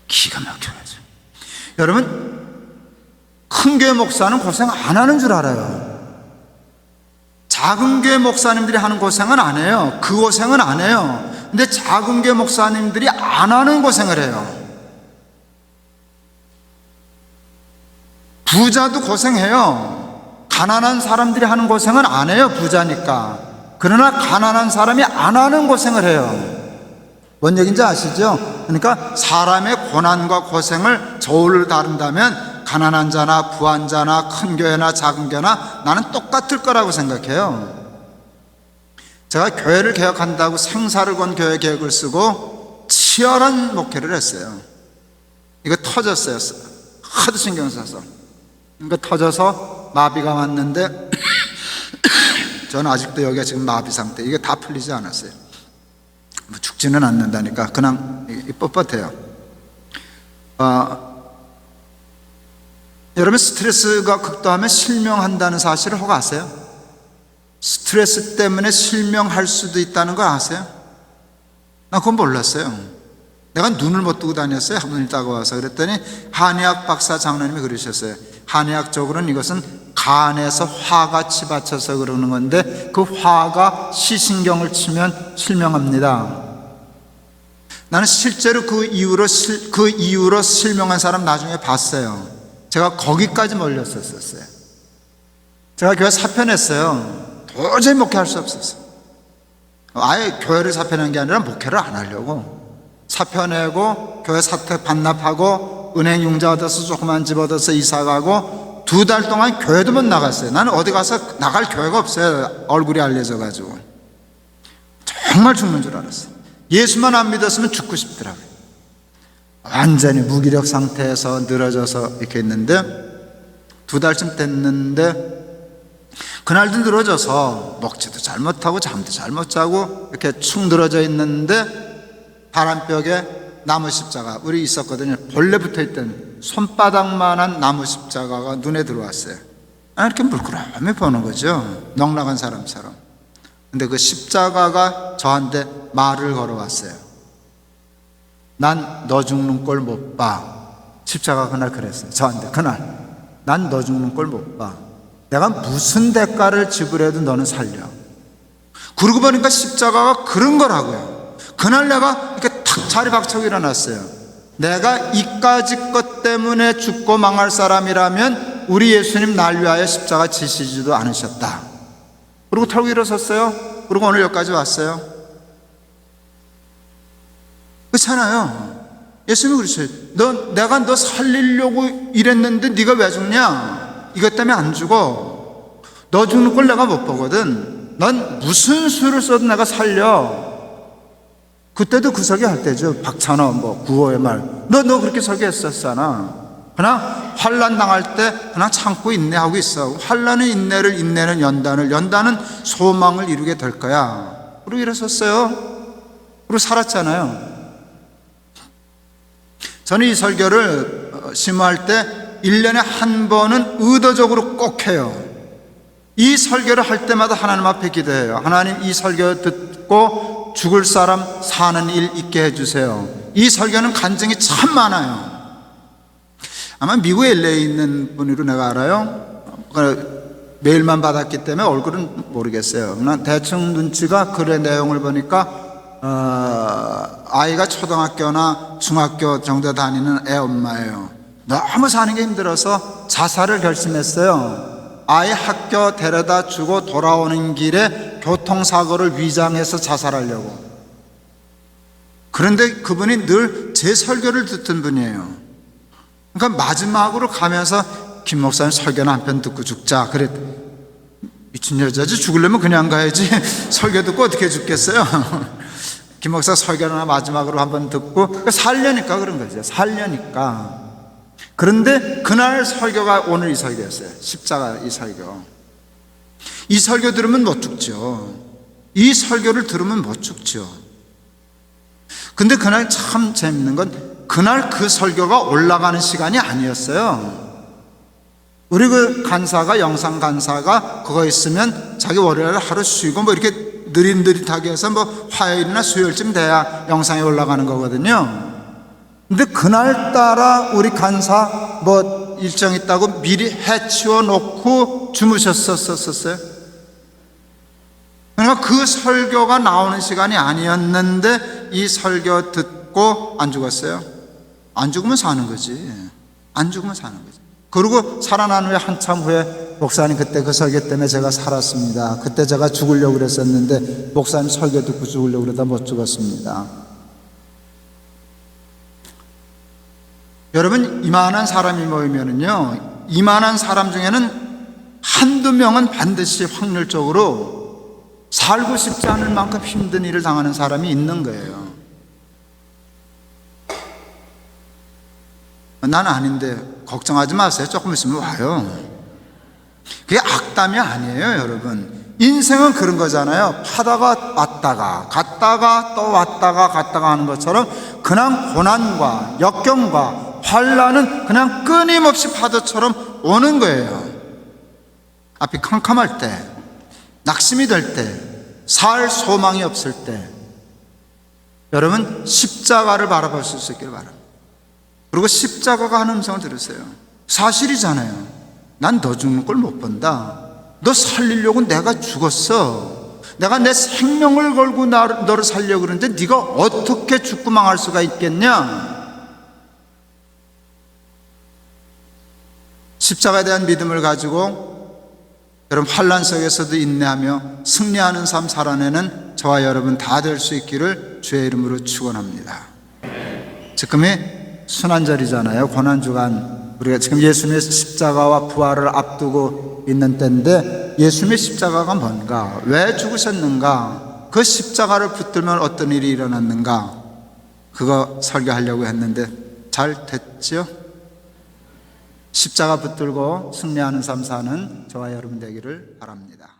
A: 기가 막혀야죠. 여러분, 큰 교회 목사는 고생 안 하는 줄 알아요. 작은 교회 목사님들이 하는 고생은 안 해요. 그 고생은 안 해요. 근데 작은 교회 목사님들이 안 하는 고생을 해요. 부자도 고생해요. 가난한 사람들이 하는 고생은 안 해요. 부자니까. 그러나 가난한 사람이 안 하는 고생을 해요. 뭔 얘기인지 아시죠? 그러니까 사람의 고난과 고생을 저울을 다룬다면 가난한 자나 부한 자나 큰 교회나 작은 교회나 나는 똑같을 거라고 생각해요. 제가 교회를 개혁한다고 생사를 건 교회 계획을 쓰고 치열한 목회를 했어요. 이거 터졌어요. 하도 신경 써서. 이거 터져서 마비가 왔는데 저는 아직도 여기가 지금 마비 상태. 이게 다 풀리지 않았어요. 뭐 죽지는 않는다니까 그냥 뻣뻣해요. 여러분 스트레스가 극도하면 실명한다는 사실을 혹 아세요? 스트레스 때문에 실명할 수도 있다는 걸 아세요? 나 그건 몰랐어요. 내가 눈을 못 뜨고 다녔어요. 한번 있다가 와서 그랬더니 한의학 박사 장로님이 그러셨어요. 한의학적으로는 이것은 간에서 화가 치받쳐서 그러는 건데 그 화가 시신경을 치면 실명합니다. 나는 실제로 그 이후로 실명한 사람 나중에 봤어요. 제가 거기까지 몰렸었어요. 제가 교회 사표냈어요. 도저히 목회할 수 없었어요. 아예 교회를 사표낸 게 아니라 목회를 안 하려고 사표내고 교회 사택 반납하고 은행 융자 얻어서 조그만 집 얻어서 이사가고 2달 동안 교회도 못 나갔어요. 나는 어디 가서 나갈 교회가 없어요. 얼굴이 알려져 가지고 정말 죽는 줄 알았어요. 예수만 안 믿었으면 죽고 싶더라고요. 완전히 무기력 상태에서 늘어져서 이렇게 있는데 2달쯤 됐는데 그날도 늘어져서 먹지도 잘 못하고 잠도 잘 못 자고 이렇게 축 늘어져 있는데 바람벽에 나무 십자가 우리 있었거든요. 본래 붙어있던 손바닥만한 나무 십자가가 눈에 들어왔어요. 이렇게 물끄러미 보는 거죠. 넉나간 사람처럼. 근데 그 십자가가 저한테 말을 걸어왔어요. 난 너 죽는 꼴 못 봐. 십자가가 그날 그랬어요. 저한테 그날 난 너 죽는 꼴 못 봐. 내가 무슨 대가를 지불해도 너는 살려. 그러고 보니까 십자가가 그런 거라고요. 그날 내가 이렇게 탁 자리 박차고 일어났어요. 내가 이까짓 것 때문에 죽고 망할 사람이라면 우리 예수님 날 위하여 십자가 지시지도 않으셨다. 그리고 털고 일어섰어요. 그리고 오늘 여기까지 왔어요. 그렇잖아요. 예수님이 그러셔요. 내가 너 살리려고 이랬는데 네가 왜 죽냐? 이것 때문에 안 죽어. 너 죽는 걸 내가 못 보거든. 넌 무슨 수를 써도 내가 살려. 그때도 그 설교할 때죠. 박찬호 구호의 말. 너 그렇게 설교했었잖아. 그냥 환난 당할 때 그냥 참고 인내하고 있어. 환난은 인내를, 인내는 연단은 소망을 이루게 될 거야. 그리고 일어섰어요. 그리고 살았잖아요. 저는 이 설교를 심호할 때 1년에 한 번은 의도적으로 꼭 해요. 이 설교를 할 때마다 하나님 앞에 기도해요. 하나님, 이 설교 듣고 죽을 사람 사는 일 있게 해주세요. 이 설교는 간증이 참 많아요. 아마 미국 LA에 있는 분으로 내가 알아요. 메일만 받았기 때문에 얼굴은 모르겠어요. 그냥 대충 눈치가 글의 내용을 보니까 아이가 초등학교나 중학교 정도 다니는 애 엄마예요. 너무 사는 게 힘들어서 자살을 결심했어요. 아이 학교 데려다 주고 돌아오는 길에 교통사고를 위장해서 자살하려고. 그런데 그분이 늘 제 설교를 듣던 분이에요. 그러니까 마지막으로 가면서 김 목사님 설교는 한 편 듣고 죽자. 그랬. 미친 여자지. 죽으려면 그냥 가야지. 설교 듣고 어떻게 죽겠어요? 김 목사 설교나 마지막으로 한번 듣고 살려니까 그런 거죠. 살려니까. 그런데 그날 설교가 오늘 이 설교였어요. 십자가 이 설교. 이 설교 들으면 못 죽죠. 이 설교를 들으면 못 죽죠. 근데 그날 참 재밌는 건 그날 그 설교가 올라가는 시간이 아니었어요. 우리 그 간사가, 영상 간사가 그거 있으면 자기 월요일 하루 쉬고 이렇게 느릿느릿하게 해서 화요일이나 수요일쯤 돼야 영상이 올라가는 거거든요. 근데 그날따라 우리 간사 일정 있다고 미리 해치워 놓고 주무셨었어요. 그러니까 그 설교가 나오는 시간이 아니었는데 이 설교 듣고 안 죽었어요. 안 죽으면 사는 거지. 안 죽으면 사는 거지. 그리고 살아난 후에 한참 후에 목사님 그때 그 설교 때문에 제가 살았습니다. 그때 제가 죽으려고 그랬었는데 목사님 설교 듣고 죽으려고 그러다 못 죽었습니다. 여러분, 이만한 사람이 모이면은요, 이만한 사람 중에는 한두 명은 반드시 확률적으로 살고 싶지 않을 만큼 힘든 일을 당하는 사람이 있는 거예요. 난 아닌데 걱정하지 마세요. 조금 있으면 와요. 그게 악담이 아니에요, 여러분. 인생은 그런 거잖아요. 파다가 왔다가 갔다가 또 왔다가 갔다가 하는 것처럼 그냥 고난과 역경과 환난은 그냥 끊임없이 파도처럼 오는 거예요. 앞이 캄캄할 때, 낙심이 될 때, 살 소망이 없을 때, 여러분 십자가를 바라볼 수 있길 바랍니다. 그리고 십자가가 하는 음성을 들으세요. 사실이잖아요. 난 너 죽는 걸 못 본다. 너 살리려고 내가 죽었어. 내가 내 생명을 걸고 너를 살려고 그러는데 네가 어떻게 죽고 망할 수가 있겠냐? 십자가에 대한 믿음을 가지고 여러분 환난 속에서도 인내하며 승리하는 삶 살아내는 저와 여러분 다 될 수 있기를 주의 이름으로 축원합니다. 지금이 순환절이잖아요. 고난주간. 우리가 지금 예수님의 십자가와 부활을 앞두고 있는 때인데 예수님의 십자가가 뭔가? 왜 죽으셨는가? 그 십자가를 붙들면 어떤 일이 일어났는가? 그거 설교하려고 했는데 잘 됐죠? 십자가 붙들고 승리하는 삶 사는 저와 여러분 되기를 바랍니다.